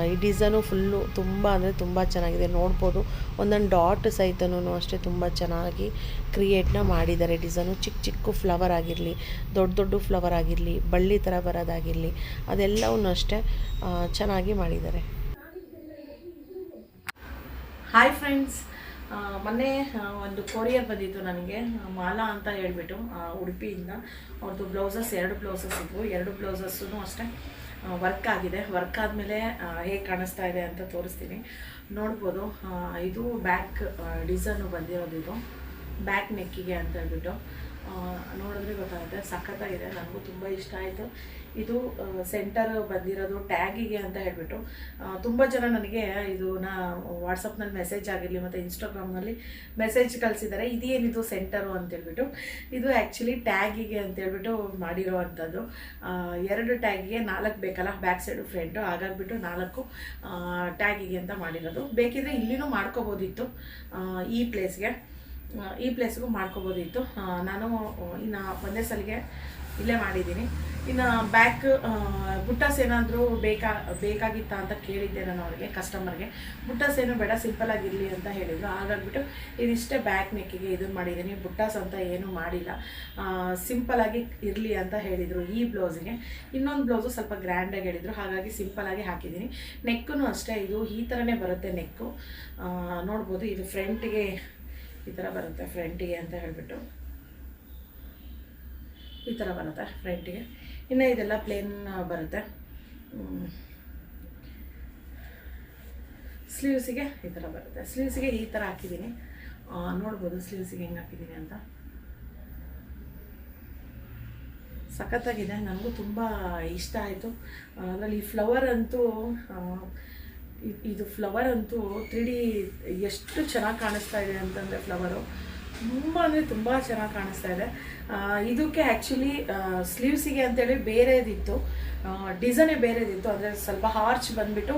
ಈ ಡಿಸೈನು ಫುಲ್ಲು ತುಂಬ ಅಂದರೆ ತುಂಬ ಚೆನ್ನಾಗಿದೆ, ನೋಡ್ಬೋದು. ಒಂದೊಂದು ಡಾಟ್ ಸಹಿತನೂ ಅಷ್ಟೇ ತುಂಬ ಚೆನ್ನಾಗಿ ಕ್ರಿಯೇಟ್ನ ಮಾಡಿದ್ದಾರೆ. ಡಿಸೈನು ಚಿಕ್ಕ ಚಿಕ್ಕ ಫ್ಲವರ್ ಆಗಿರಲಿ, ದೊಡ್ಡ ದೊಡ್ಡ ಫ್ಲವರ್ ಆಗಿರಲಿ, ಬಳ್ಳಿ ಥರ ಬರೋದಾಗಿರಲಿ, ಅದೆಲ್ಲವನ್ನೂ ಅಷ್ಟೇ ಚೆನ್ನಾಗಿ ಮಾಡಿದ್ದಾರೆ. ಹಾಯ್ ಫ್ರೆಂಡ್ಸ್, ಮೊನ್ನೆ ಒಂದು ಕೊರಿಯರ್ ಬಂದಿತ್ತು ನನಗೆ, ಮಾಲಾ ಅಂತ ಹೇಳ್ಬಿಟ್ಟು ಉಡುಪಿಯಿಂದ. ಅವ್ರದ್ದು ಬ್ಲೌಸಸ್ 2 ಬ್ಲೌಸಸ್ ಇದ್ವು. 2 ಬ್ಲೌಸಸ್ಸೂ ಅಷ್ಟೇ ವರ್ಕ್ ಆಗಿದೆ. ವರ್ಕ್ ಆದಮೇಲೆ ಹೇಗೆ ಕಾಣಿಸ್ತಾ ಇದೆ ಅಂತ ತೋರಿಸ್ತೀನಿ, ನೋಡ್ಬೋದು. ಇದು ಬ್ಯಾಕ್ ಡಿಸೈನು ಬಂದಿರೋದು, ಇದು ಬ್ಯಾಕ್ ನೆಕ್ಕಿಗೆ ಅಂತ ಹೇಳ್ಬಿಟ್ಟು ನೋಡಿದ್ರೆ ಗೊತ್ತಾಗುತ್ತೆ. ಸಖತ್ತಾಗಿದೆ, ನನಗೂ ತುಂಬ ಇಷ್ಟ ಆಯಿತು. ಇದು ಸೆಂಟರ್ ಬಂದಿರೋದು ಟ್ಯಾಗಿಗೆ ಅಂತ ಹೇಳ್ಬಿಟ್ಟು ತುಂಬ ಜನ ನನಗೆ ಇದನ್ನ ವಾಟ್ಸಪ್ನಲ್ಲಿ ಮೆಸೇಜ್ ಆಗಿರಲಿ ಮತ್ತು ಇನ್ಸ್ಟಾಗ್ರಾಮ್ನಲ್ಲಿ ಮೆಸೇಜ್ ಕಳಿಸಿದ್ದಾರೆ, ಇದೇನಿದು ಸೆಂಟರು ಅಂತೇಳ್ಬಿಟ್ಟು. ಇದು ಆ್ಯಕ್ಚುಲಿ ಟ್ಯಾಗಿಗೆ ಅಂತೇಳ್ಬಿಟ್ಟು ಮಾಡಿರೋ ಅಂಥದ್ದು. 2 ಟ್ಯಾಗಿಗೆ 4 ಬೇಕಲ್ಲ, ಬ್ಯಾಕ್ ಸೈಡು ಫ್ರಂಟು, ಹಾಗಾಗ್ಬಿಟ್ಟು 4 ಟ್ಯಾಗಿಗೆ ಅಂತ ಮಾಡಿರೋದು. ಬೇಕಿದ್ರೆ ಇಲ್ಲಿನೂ ಮಾಡ್ಕೋಬೋದಿತ್ತು, ಈ ಪ್ಲೇಸ್ಗೂ ಮಾಡ್ಕೋಬೋದಿತ್ತು. ನಾನು ಇನ್ನು ಒಂದೇ ಸಲಿಗೆ ಇಲ್ಲೇ ಮಾಡಿದ್ದೀನಿ. ಇನ್ನು ಬ್ಯಾಕ್ ಬುಟ್ಟಾಸ್ ಏನಾದರೂ ಬೇಕಾಗಿತ್ತಾ ಅಂತ ಕೇಳಿದ್ದೆ ನಾನು ಅವರಿಗೆ, ಕಸ್ಟಮರ್ಗೆ. ಬುಟ್ಟಾಸ್ ಏನು ಬೇಡ, ಸಿಂಪಲ್ ಆಗಿರಲಿ ಅಂತ ಹೇಳಿದರು. ಹಾಗಾಗ್ಬಿಟ್ಟು ಇದಿಷ್ಟೇ ಬ್ಯಾಕ್ ನೆಕ್ಕಿಗೆ ಇದನ್ನು ಮಾಡಿದ್ದೀನಿ. ಬುಟ್ಟಾಸ್ ಅಂತ ಏನೂ ಮಾಡಿಲ್ಲ, ಸಿಂಪಲಾಗಿ ಇರಲಿ ಅಂತ ಹೇಳಿದರು ಈ ಬ್ಲೌಸಿಗೆ. ಇನ್ನೊಂದು ಬ್ಲೌಸು ಸ್ವಲ್ಪ ಗ್ರ್ಯಾಂಡಾಗಿ ಹೇಳಿದರು, ಹಾಗಾಗಿ ಸಿಂಪಲಾಗಿ ಹಾಕಿದ್ದೀನಿ. ನೆಕ್ಕೂ ಅಷ್ಟೇ, ಇದು ಈ ಥರನೇ ಬರುತ್ತೆ ನೆಕ್ಕು, ನೋಡ್ಬೋದು. ಇದು ಫ್ರಂಟಿಗೆ ಈ ಥರ ಬರುತ್ತೆ, ಫ್ರಂಟಿಗೆ ಅಂತ ಹೇಳಿಬಿಟ್ಟು ಈ ಥರ ಬರುತ್ತೆ ಫ್ರಂಟಿಗೆ. ಇನ್ನು ಇದೆಲ್ಲ ಪ್ಲೇನ್ ಬರುತ್ತೆ. ಸ್ಲೀವ್ಸಿಗೆ ಈ ಥರ ಬರುತ್ತೆ. ಸ್ಲೀವ್ಸಿಗೆ ಈ ಥರ ಹಾಕಿದ್ದೀನಿ, ನೋಡ್ಬೋದು ಸ್ಲೀವ್ಸಿಗೆ ಹೆಂಗೆ ಹಾಕಿದ್ದೀನಿ ಅಂತ. ಸಖತ್ತಾಗಿದೆ, ನನಗೂ ತುಂಬ ಇಷ್ಟ ಆಯಿತು. ಅದರಲ್ಲಿ ಫ್ಲವರ್ ಅಂತೂ ಇದು ಫ್ಲವರ್ ಅಂತೂ 3D ಎಷ್ಟು ಚೆನ್ನಾಗಿ ಕಾಣಿಸ್ತಾ ಇದೆ ಅಂತಂದರೆ, ಫ್ಲವರು ತುಂಬ ಅಂದರೆ ತುಂಬ ಚೆನ್ನಾಗಿ ಕಾಣಿಸ್ತಾ ಇದೆ. ಇದಕ್ಕೆ ಆ್ಯಕ್ಚುಲಿ ಸ್ಲೀವ್ಸಿಗೆ ಅಂತೇಳಿ ಬೇರೆದಿತ್ತು, ಡಿಸೈನೇ ಬೇರೆದಿತ್ತು. ಅಂದರೆ ಸ್ವಲ್ಪ ಹಾರ್ಚ್ ಬಂದುಬಿಟ್ಟು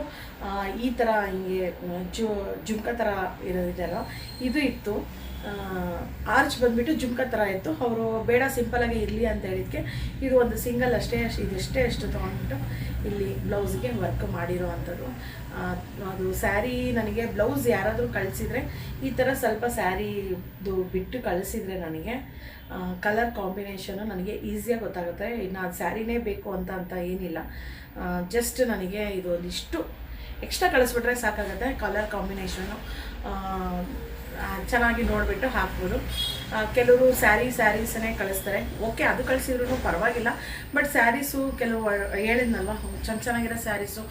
ಈ ಥರ ಹಿಂಗೆ ಜುಮ್ಕ ಥರ ಇರೋದಿದೆಯಲ್ಲ, ಇದು ಇತ್ತು. ಆರ್ಚ್ ಬಂದುಬಿಟ್ಟು ಜುಮ್ಕ ಥರ ಇತ್ತು. ಅವರು ಬೇಡ ಸಿಂಪಲಾಗಿ ಇರಲಿ ಅಂತ ಹೇಳಿದ್ದಕ್ಕೆ ಇದು ಒಂದು ಸಿಂಗಲ್ ಅಷ್ಟೇ, ಎಷ್ಟು ತೊಗೊಂಡ್ಬಿಟ್ಟು ಇಲ್ಲಿ ಬ್ಲೌಸ್ಗೆ ವರ್ಕ್ ಮಾಡಿರೋ ಅಂಥದ್ದು. ಅದು ಸ್ಯಾರಿ ನನಗೆ ಬ್ಲೌಸ್ ಯಾರಾದರೂ ಕಳಿಸಿದರೆ ಈ ಥರ ಸ್ವಲ್ಪ ಸ್ಯಾರಿದು ಬಿಟ್ಟು ಕಳಿಸಿದರೆ ನನಗೆ ಕಲರ್ ಕಾಂಬಿನೇಷನು ನನಗೆ ಈಸಿಯಾಗಿ ಗೊತ್ತಾಗುತ್ತೆ. ಇನ್ನು ಅದು ಸ್ಯಾರಿನೇ ಬೇಕು ಅಂತ ಏನಿಲ್ಲ, ಜಸ್ಟ್ ನನಗೆ ಇದು ಒಂದಿಷ್ಟು ಎಕ್ಸ್ಟ್ರಾ ಕಳಿಸ್ಬಿಟ್ರೆ ಸಾಕಾಗುತ್ತೆ. ಕಲರ್ ಕಾಂಬಿನೇಷನು ಚೆನ್ನಾಗಿ ನೋಡಿಬಿಟ್ಟು ಹಾಕ್ಬೋದು. ಕೆಲವರು ಸ್ಯಾರೀಸನ್ನೇ ಕಳಿಸ್ತಾರೆ, ಓಕೆ ಅದು ಕಳಿಸಿದ್ರು ಪರವಾಗಿಲ್ಲ. ಬಟ್ ಸ್ಯಾರೀಸು ಕೆಲವು ಹೇಳಿದ್ನಲ್ವ, ಚೆನ್ನಾಗಿರೋ ಸ್ಯಾರೀಸು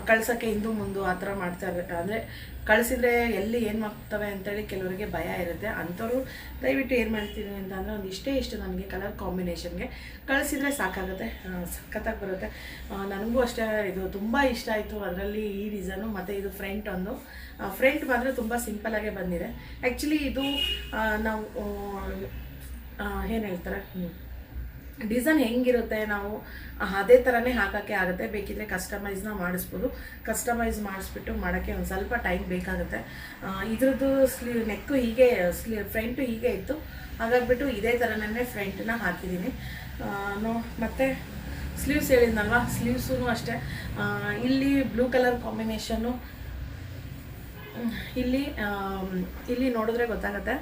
ಕಳ್ಸೋಕ್ಕೆ ಹಿಂದು ಮುಂದೆ ಆ ಥರ ಮಾಡ್ತಾರೆ. ಅಂದರೆ ಕಳಿಸಿದ್ರೆ ಎಲ್ಲಿ ಏನು ಮಾಡ್ತವೆ ಅಂತೇಳಿ ಕೆಲವರಿಗೆ ಭಯ ಇರುತ್ತೆ. ಅಂಥವ್ರು ದಯವಿಟ್ಟು ಏನು ಮಾಡ್ತೀನಿ ಅಂತಂದರೆ ಇಷ್ಟು ನನಗೆ ಕಲರ್ ಕಾಂಬಿನೇಷನ್ಗೆ ಕಳಿಸಿದ್ರೆ ಸಾಕಾಗುತ್ತೆ, ಸಖತ್ತಾಗಿ ಬರುತ್ತೆ. ನನಗೂ ಅಷ್ಟೇ ಇದು ತುಂಬ ಇಷ್ಟ ಆಯಿತು. ಅದರಲ್ಲಿ ಈ ಡಿಸೈನು ಮತ್ತು ಇದು ಫ್ರಂಟ್ ಮಾತ್ರ ತುಂಬ ಸಿಂಪಲಾಗೇ ಬಂದಿದೆ. ಆ್ಯಕ್ಚುಲಿ ಇದು ನಾವು ಏನು ಹೇಳ್ತಾರೆ, ಡಿಸೈನ್ ಹೆಂಗಿರುತ್ತೆ ನಾವು ಅದೇ ಥರನೇ ಹಾಕೋಕ್ಕೆ ಆಗುತ್ತೆ. ಬೇಕಿದ್ರೆ ಕಸ್ಟಮೈಸ್ನ ಮಾಡಿಸ್ಬೋದು. ಕಸ್ಟಮೈಸ್ ಮಾಡಿಸ್ಬಿಟ್ಟು ಮಾಡೋಕ್ಕೆ ಒಂದು ಸ್ವಲ್ಪ ಟೈಮ್ ಬೇಕಾಗುತ್ತೆ. ಇದ್ರದ್ದು ನೆಕ್ಕು ಹೀಗೆ ಫ್ರಂಟು ಹೀಗೆ ಇತ್ತು, ಹಾಗಾಗ್ಬಿಟ್ಟು ಇದೇ ಥರನೇ ಫ್ರಂಟನ್ನ ಹಾಕಿದ್ದೀನಿ. ಮತ್ತು ಸ್ಲೀವ್ಸ್ ಹೇಳಿದ್ನಲ್ವ, ಸ್ಲೀವ್ಸೂ ಅಷ್ಟೇ. ಇಲ್ಲಿ ಬ್ಲೂ ಕಲರ್ ಕಾಂಬಿನೇಷನ್ನು, ಇಲ್ಲಿ ನೋಡಿದ್ರೆ ಗೊತ್ತಾಗುತ್ತೆ.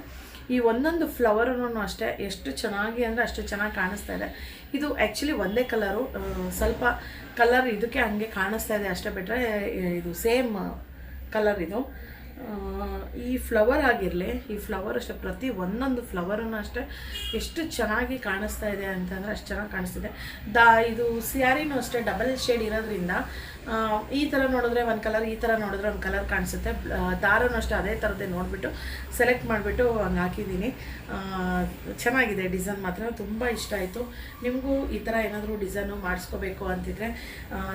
ಈ ಒಂದೊಂದು ಫ್ಲವರೂ ಅಷ್ಟೇ ಎಷ್ಟು ಚೆನ್ನಾಗಿ ಅಂದರೆ ಅಷ್ಟು ಚೆನ್ನಾಗಿ ಕಾಣಿಸ್ತಾ ಇದೆ. ಇದು ಆ್ಯಕ್ಚುಲಿ ಒಂದೇ ಕಲರು, ಸ್ವಲ್ಪ ಕಲರ್ ಇದಕ್ಕೆ ಹಂಗೆ ಕಾಣಿಸ್ತಾ ಇದೆ ಅಷ್ಟೇ, ಬಿಟ್ಟರೆ ಇದು ಸೇಮ್ ಕಲರ್ ಇದು. ಈ ಫ್ಲವರ್ ಆಗಿರಲಿ, ಈ ಫ್ಲವರ್ ಅಷ್ಟೇ, ಪ್ರತಿ ಒಂದೊಂದು ಫ್ಲವರನ್ನು ಅಷ್ಟೇ ಎಷ್ಟು ಚೆನ್ನಾಗಿ ಕಾಣಿಸ್ತಾ ಇದೆ ಅಂತಂದರೆ ಅಷ್ಟು ಚೆನ್ನಾಗಿ ಕಾಣಿಸ್ತಿದೆ. ಇದು ಸ್ಯಾರಿನೂ ಅಷ್ಟೇ ಡಬಲ್ ಶೇಡ್ ಇರೋದ್ರಿಂದ ಈ ಥರ ನೋಡಿದ್ರೆ ಒಂದು ಕಲರ್, ಈ ಥರ ನೋಡಿದ್ರೆ ಒಂದು ಕಲರ್ ಕಾಣಿಸುತ್ತೆ. ದಾರನೂ ಅಷ್ಟೇ ಅದೇ ಥರದ್ದೇ ನೋಡಿಬಿಟ್ಟು ಸೆಲೆಕ್ಟ್ ಮಾಡಿಬಿಟ್ಟು ಹಂಗೆ ಹಾಕಿದ್ದೀನಿ. ಚೆನ್ನಾಗಿದೆ, ಡಿಸೈನ್ ಮಾತ್ರ ತುಂಬ ಇಷ್ಟ ಆಯಿತು. ನಿಮಗೂ ಈ ಥರ ಏನಾದರೂ ಡಿಸೈನು ಮಾಡಿಸ್ಕೋಬೇಕು ಅಂತಿದ್ರೆ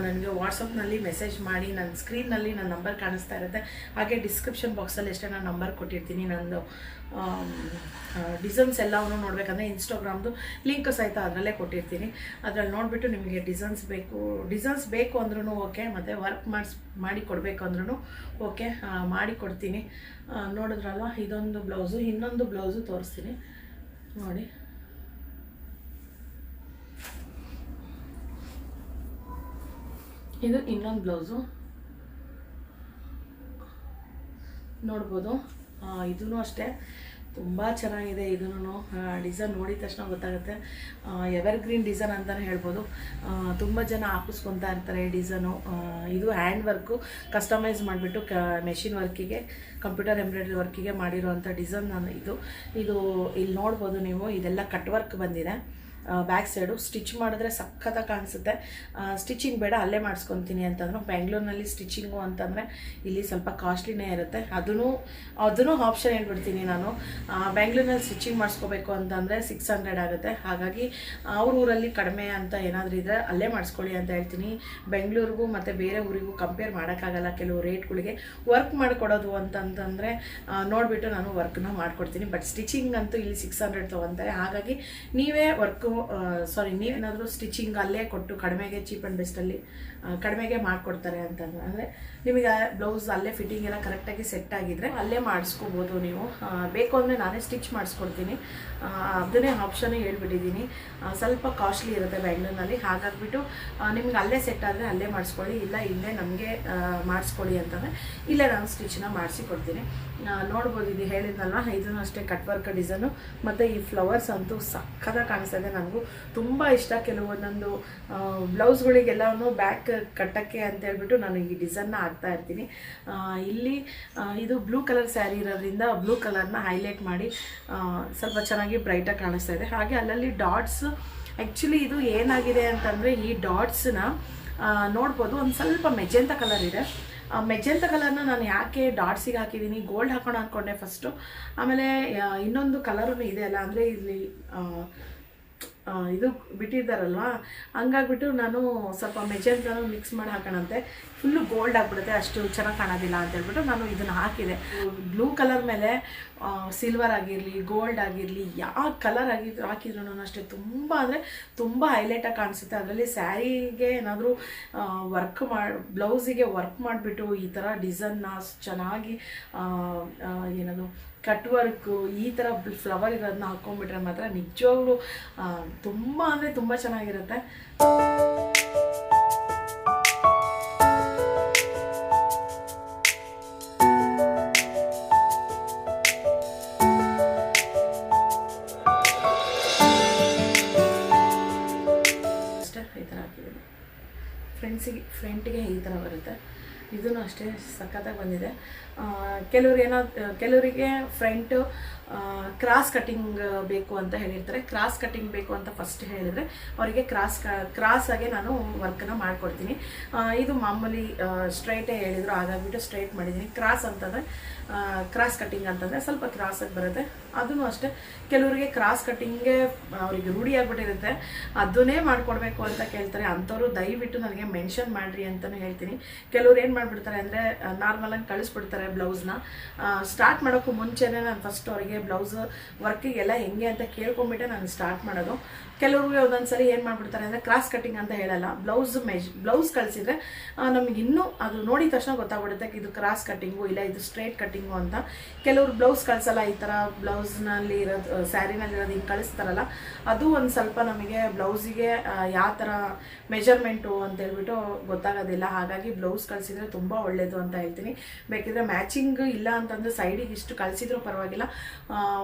ನನಗೆ ವಾಟ್ಸಪ್ನಲ್ಲಿ ಮೆಸೇಜ್ ಮಾಡಿ. ನನ್ನ ಸ್ಕ್ರೀನ್ನಲ್ಲಿ ನನ್ನ ನಂಬರ್ ಕಾಣಿಸ್ತಾ ಇರುತ್ತೆ, ಹಾಗೆ ಡಿಸ್ಕ್ರಿಪ್ಷನ್ ಬಾಕ್ಸಲ್ಲಿ ಎಷ್ಟೇ ನಾನು ನಂಬರ್ ಕೊಟ್ಟಿರ್ತೀನಿ. ನಂದು ಡಿಸೈನ್ಸ್ ಎಲ್ಲವೂ ನೋಡಬೇಕಂದ್ರೆ ಇನ್ಸ್ಟಾಗ್ರಾಮ್ದು ಲಿಂಕ್ ಸಹಿತ ಅದರಲ್ಲೇ ಕೊಟ್ಟಿರ್ತೀನಿ. ಅದರಲ್ಲಿ ನೋಡಿಬಿಟ್ಟು ನಿಮಗೆ ಡಿಸೈನ್ಸ್ ಬೇಕು ಅಂದ್ರೂ ಓಕೆ, ಮತ್ತು ವರ್ಕ್ ಮಾಡಿ ಕೊಡಬೇಕು ಅಂದ್ರೂ ಓಕೆ, ಮಾಡಿ ಕೊಡ್ತೀನಿ. ನೋಡಿದ್ರಲ್ವ, ಇದೊಂದು ಬ್ಲೌಸು. ಇನ್ನೊಂದು ಬ್ಲೌಸು ತೋರಿಸ್ತೀನಿ ನೋಡಿ. ಇದು ಇನ್ನೊಂದು ಬ್ಲೌಸು. ನೋಡ್ಬೋದು. ಇದೂ ಅಷ್ಟೇ ತುಂಬ ಚೆನ್ನಾಗಿದೆ. ಇದೂ ಡಿಸೈನ್ ನೋಡಿದ ತಕ್ಷಣ ಗೊತ್ತಾಗುತ್ತೆ. ಎವರ್ಗ್ರೀನ್ ಡಿಸೈನ್ ಅಂತಲೇ ಹೇಳ್ಬೋದು. ತುಂಬ ಜನ ಹಾಕಿಸ್ಕೊತಾ ಇರ್ತಾರೆ ಡಿಸೈನು. ಇದು ಹ್ಯಾಂಡ್ ವರ್ಕು ಕಸ್ಟಮೈಸ್ ಮಾಡಿಬಿಟ್ಟು ಮೆಷಿನ್ ವರ್ಕಿಗೆ, ಕಂಪ್ಯೂಟರ್ ಎಂಬ್ರಾಯ್ಡ್ರಿ ವರ್ಕಿಗೆ ಮಾಡಿರೋವಂಥ ಡಿಸೈನ್ ಇದು ಇಲ್ಲಿ ನೋಡ್ಬೋದು ನೀವು. ಇದೆಲ್ಲ ಕಟ್ ವರ್ಕ್ ಬಂದಿದೆ. ಬ್ಯಾಕ್ ಸೈಡು ಸ್ಟಿಚ್ ಮಾಡಿದ್ರೆ ಸಖತ್ತಾಗಿ ಕಾಣಿಸುತ್ತೆ. ಸ್ಟಿಚಿಂಗ್ ಬೇಡ ಅಲ್ಲೇ ಮಾಡಿಸ್ಕೊತೀನಿ ಅಂತಂದ್ರೆ, ಬೆಂಗಳೂರಿನಲ್ಲಿ ಸ್ಟಿಚಿಂಗು ಅಂತಂದರೆ ಇಲ್ಲಿ ಸ್ವಲ್ಪ ಕಾಸ್ಟ್ಲಿನೇ ಇರುತ್ತೆ. ಅದನ್ನು ಆಪ್ಷನ್ ಹೇಳ್ಬಿಡ್ತೀನಿ ನಾನು. ಬೆಂಗಳೂರಿನಲ್ಲಿ ಸ್ಟಿಚಿಂಗ್ ಮಾಡಿಸ್ಕೋಬೇಕು ಅಂತಂದರೆ 600 ಆಗುತ್ತೆ. ಹಾಗಾಗಿ ಅವ್ರ ಊರಲ್ಲಿ ಕಡಿಮೆ ಅಂತ ಏನಾದರೂ ಇದ್ದರೆ ಅಲ್ಲೇ ಮಾಡಿಸ್ಕೊಳ್ಳಿ ಅಂತ ಹೇಳ್ತೀನಿ. ಬೆಂಗಳೂರಿಗೂ ಮತ್ತು ಬೇರೆ ಊರಿಗೂ ಕಂಪೇರ್ ಮಾಡೋಕ್ಕಾಗಲ್ಲ ಕೆಲವು ರೇಟ್ಗಳಿಗೆ. ವರ್ಕ್ ಮಾಡಿಕೊಡೋದು ಅಂತಂತಂದರೆ ನೋಡಿಬಿಟ್ಟು ನಾನು ವರ್ಕ್ನ ಮಾಡಿಕೊಡ್ತೀನಿ. ಬಟ್ ಸ್ಟಿಚಿಂಗ್ ಅಂತೂ ಇಲ್ಲಿ 600 ತೊಗೊತಾರೆ. ಹಾಗಾಗಿ ನೀವೇ ನೀವೇನಾದರೂ ಸ್ಟಿಚಿಂಗ್ ಅಲ್ಲೇ ಕೊಟ್ಟು ಕಡಿಮೆಗೆ, ಚೀಪ್ ಆ್ಯಂಡ್ ಬೆಸ್ಟಲ್ಲಿ ಕಡಿಮೆಗೆ ಮಾಡಿಕೊಡ್ತಾರೆ ಅಂತಂದರೆ, ಅಂದರೆ ನಿಮಗೆ ಬ್ಲೌಸ್ ಅಲ್ಲೇ ಫಿಟ್ಟಿಂಗ್ ಎಲ್ಲ ಕರೆಕ್ಟಾಗಿ ಸೆಟ್ ಆಗಿದ್ದರೆ ಅಲ್ಲೇ ಮಾಡಿಸ್ಕೋಬೋದು ನೀವು. ಬೇಕು ಅಂದರೆ ನಾನೇ ಸ್ಟಿಚ್ ಮಾಡಿಸ್ಕೊಡ್ತೀನಿ. ಅದನ್ನೇ ಆಪ್ಷನ್ನೇ ಹೇಳ್ಬಿಟ್ಟಿದ್ದೀನಿ. ಸ್ವಲ್ಪ ಕಾಸ್ಟ್ಲಿ ಇರುತ್ತೆ ಬೆಂಗಳೂರಿನಲ್ಲಿ. ಹಾಗಾಗಿಬಿಟ್ಟು ನಿಮ್ಗೆ ಅಲ್ಲೇ ಸೆಟ್ ಆದರೆ ಅಲ್ಲೇ ಮಾಡಿಸ್ಕೊಳ್ಳಿ, ಇಲ್ಲ ಇಲ್ಲೇ ನಮಗೆ ಮಾಡಿಸ್ಕೊಳ್ಳಿ ಅಂತಂದರೆ ಇಲ್ಲೇ ನಾನು ಸ್ಟಿಚ್ನ ಮಾಡಿಸಿ ಕೊಡ್ತೀನಿ. ನೋಡ್ಬೋದು, ಇದು ಹೇಳಿದ್ನಲ್ವ, ಇದೂ ಅಷ್ಟೇ ಕಟ್ ವರ್ಕ್ ಡಿಸೈನು. ಮತ್ತು ಈ ಫ್ಲವರ್ಸ್ ಅಂತೂ ಸಕ್ಕತ್ತಾಗಿ ಕಾಣಿಸ್ತಾ ಇದೆ. ನನಗೂ ತುಂಬ ಇಷ್ಟ. ಕೆಲವೊಂದೊಂದು ಬ್ಲೌಸ್ಗಳಿಗೆಲ್ಲವೂ ಬ್ಯಾಕ್ ಕಟ್ಟಕ್ಕೆ ಅಂತ ಹೇಳ್ಬಿಟ್ಟು ನಾನು ಈ ಡಿಸೈನ್ನ ಹಾಕ್ತಾ ಇರ್ತೀನಿ. ಇಲ್ಲಿ ಇದು ಬ್ಲೂ ಕಲರ್ ಸ್ಯಾರಿ ಇರೋದ್ರಿಂದ ಬ್ಲೂ ಕಲರ್ನ ಹೈಲೈಟ್ ಮಾಡಿ ಸ್ವಲ್ಪ ಚೆನ್ನಾಗಿ ಬ್ರೈಟಾಗಿ ಕಾಣಿಸ್ತಾ ಇದೆ. ಹಾಗೆ ಅಲ್ಲಲ್ಲಿ ಡಾಟ್ಸ್, ಆ್ಯಕ್ಚುಲಿ ಇದು ಏನಾಗಿದೆ ಅಂತಂದರೆ ಈ ಡಾಟ್ಸ್ನ ನೋಡ್ಬೋದು, ಒಂದು ಸ್ವಲ್ಪ ಮೆಜೆಂತಾ ಕಲರ್ ಇದೆ. ಮೆಜೆಂತಾ ಕಲರ್ನ ನಾನು ಯಾಕೆ ಡಾಟ್ಸಿಗೆ ಹಾಕಿದ್ದೀನಿ, ಗೋಲ್ಡ್ ಹಾಕೋಣ ಅಂದ್ಕೊಂಡೆ ಫಸ್ಟು. ಆಮೇಲೆ ಇನ್ನೊಂದು ಕಲರೂ ಇದೆ ಅಲ್ಲ, ಅಂದರೆ ಇಲ್ಲಿ ಇದು ಬಿಟ್ಟಿದ್ದಾರಲ್ವ, ಹಂಗಾಗ್ಬಿಟ್ಟು ನಾನು ಸ್ವಲ್ಪ ಮೆಜೆಂತಾನು ಮಿಕ್ಸ್ ಮಾಡಿ ಹಾಕೋಣಂತೆ. ಫುಲ್ಲು ಗೋಲ್ಡ್ ಆಗಿಬಿಡುತ್ತೆ, ಅಷ್ಟು ಚೆನ್ನಾಗಿ ಕಾಣೋದಿಲ್ಲ ಅಂತ ಹೇಳ್ಬಿಟ್ಟು ನಾನು ಇದನ್ನು ಹಾಕಿದೆ. ಬ್ಲೂ ಕಲರ್ ಮೇಲೆ ಸಿಲ್ವರ್ ಆಗಿರಲಿ, ಗೋಲ್ಡ್ ಆಗಿರಲಿ, ಯಾವ ಕಲರ್ ಹಾಕಿದ್ರು ಅಷ್ಟೇ ತುಂಬ ಅಂದರೆ ತುಂಬ ಹೈಲೈಟಾಗಿ ಕಾಣಿಸುತ್ತೆ. ಅದರಲ್ಲಿ ಸ್ಯಾರಿಗೆ ಏನಾದರೂ ಬ್ಲೌಸಿಗೆ ವರ್ಕ್ ಮಾಡಿಬಿಟ್ಟು ಈ ಥರ ಡಿಸೈನ್ನ ಚೆನ್ನಾಗಿ ಏನದು ಕಟ್ ವರ್ಕು ಈ ಥರ ಫ್ಲವರ್ ಇರೋದನ್ನ ಹಾಕ್ಕೊಂಡ್ಬಿಟ್ರೆ ಮಾತ್ರ ನಿಜವಾಗ್ಲೂ ತುಂಬ ಅಂದರೆ ತುಂಬ ಚೆನ್ನಾಗಿರುತ್ತೆ. ಅಷ್ಟೇ ಈ ಥರ ಹಾಕಿದ್ದೀನಿ. ಫ್ರಂಟಿಗೆ ಈ ಥರ ಬರುತ್ತೆ. ಇದೂ ಅಷ್ಟೇ ಸಖತ್ತಾಗಿ ಬಂದಿದೆ. ಕೆಲವರಿಗೆ ಫ್ರಂಟು ಕ್ರಾಸ್ ಕಟ್ಟಿಂಗ್ ಬೇಕು ಅಂತ ಹೇಳಿರ್ತಾರೆ. ಕ್ರಾಸ್ ಕಟ್ಟಿಂಗ್ ಬೇಕು ಅಂತ ಫಸ್ಟ್ ಹೇಳಿದರೆ ಅವರಿಗೆ ಕ್ರಾಸಾಗೆ ನಾನು ವರ್ಕನ್ನು ಮಾಡಿಕೊಡ್ತೀನಿ. ಇದು ಮಾಮೂಲಿ ಸ್ಟ್ರೈಟೇ ಹೇಳಿದರು, ಹಾಗಾಗಿಬಿಟ್ಟು ಸ್ಟ್ರೈಟ್ ಮಾಡಿದ್ದೀನಿ. ಕ್ರಾಸ್ ಅಂತಂದರೆ ಕ್ರಾಸ್ ಕಟ್ಟಿಂಗ್ ಅಂತಂದರೆ ಸ್ವಲ್ಪ ಕ್ರಾಸಾಗಿ ಬರುತ್ತೆ. ಅದೂ ಅಷ್ಟೇ ಕೆಲವರಿಗೆ ಕ್ರಾಸ್ ಕಟ್ಟಿಂಗೇ ಅವರಿಗೆ ರೂಢಿ ಆಗಿಬಿಟ್ಟಿರುತ್ತೆ, ಅದನ್ನೇ ಮಾಡಿಕೊಡ್ಬೇಕು ಅಂತ ಕೇಳ್ತಾರೆ. ಅಂಥವ್ರು ದಯವಿಟ್ಟು ನನಗೆ ಮೆನ್ಷನ್ ಮಾಡಿರಿ ಅಂತಲೂ ಹೇಳ್ತೀನಿ. ಕೆಲವ್ರು ಏನು ಮಾಡಿಬಿಡ್ತಾರೆ ಅಂದರೆ ನಾರ್ಮಲಾಗಿ ಕಳಿಸ್ಬಿಡ್ತಾರೆ ಬ್ಲೌಸ್ನ. ಸ್ಟಾರ್ಟ್ ಮಾಡೋಕ್ಕೂ ಮುಂಚೆನೇ ನಾನು ಫಸ್ಟ್ ಅವರಿಗೆ ಬ್ಲೌಸ್ ವರ್ಕಿಗೆಲ್ಲ ಹೆಂಗೆ ಅಂತ ಕೇಳ್ಕೊಂಬಿಟ್ಟೆ ನಾನು ಸ್ಟಾರ್ಟ್ ಮಾಡೋದು. ಕೆಲವ್ರಿಗೆ ಒಂದೊಂದ್ಸರಿ ಏನು ಮಾಡಿಬಿಡ್ತಾರೆ ಅಂದರೆ ಕ್ರಾಸ್ ಕಟ್ಟಿಂಗ್ ಅಂತ ಹೇಳಲ್ಲ, ಬ್ಲೌಸ್ ಕಳಿಸಿದ್ರೆ ನಮಗೆ ಇನ್ನೂ ಅದು ನೋಡಿದ ತಕ್ಷಣ ಗೊತ್ತಾಗ್ಬಿಡುತ್ತೆ ಇದು ಕ್ರಾಸ್ ಕಟ್ಟಿಂಗು ಇಲ್ಲ ಇದು ಸ್ಟ್ರೈಟ್ ಕಟ್ಟಿಂಗು ಅಂತ. ಕೆಲವರು ಬ್ಲೌಸ್ ಕಳಿಸಲ್ಲ, ಈ ಥರ ಬ್ಲೌಸ್ನಲ್ಲಿ ಇರೋದು ಸ್ಯಾರಿನಲ್ಲಿರೋದು ಹಿಂಗೆ ಕಳಿಸ್ತಾರಲ್ಲ, ಅದು ಒಂದು ಸ್ವಲ್ಪ ನಮಗೆ ಬ್ಲೌಸಿಗೆ ಯಾವ ಥರ ಮೆಜರ್ಮೆಂಟು ಅಂತೇಳ್ಬಿಟ್ಟು ಗೊತ್ತಾಗೋದಿಲ್ಲ. ಹಾಗಾಗಿ ಬ್ಲೌಸ್ ಕಳಿಸಿದ್ರೆ ತುಂಬ ಒಳ್ಳೆಯದು ಅಂತ ಹೇಳ್ತೀನಿ. ಬೇಕಿದ್ರೆ ಮ್ಯಾಚಿಂಗ್ ಇಲ್ಲ ಅಂತಂದರೆ ಸೈಡಿಗೆ ಇಷ್ಟು ಕಳಿಸಿದ್ರೂ ಪರವಾಗಿಲ್ಲ,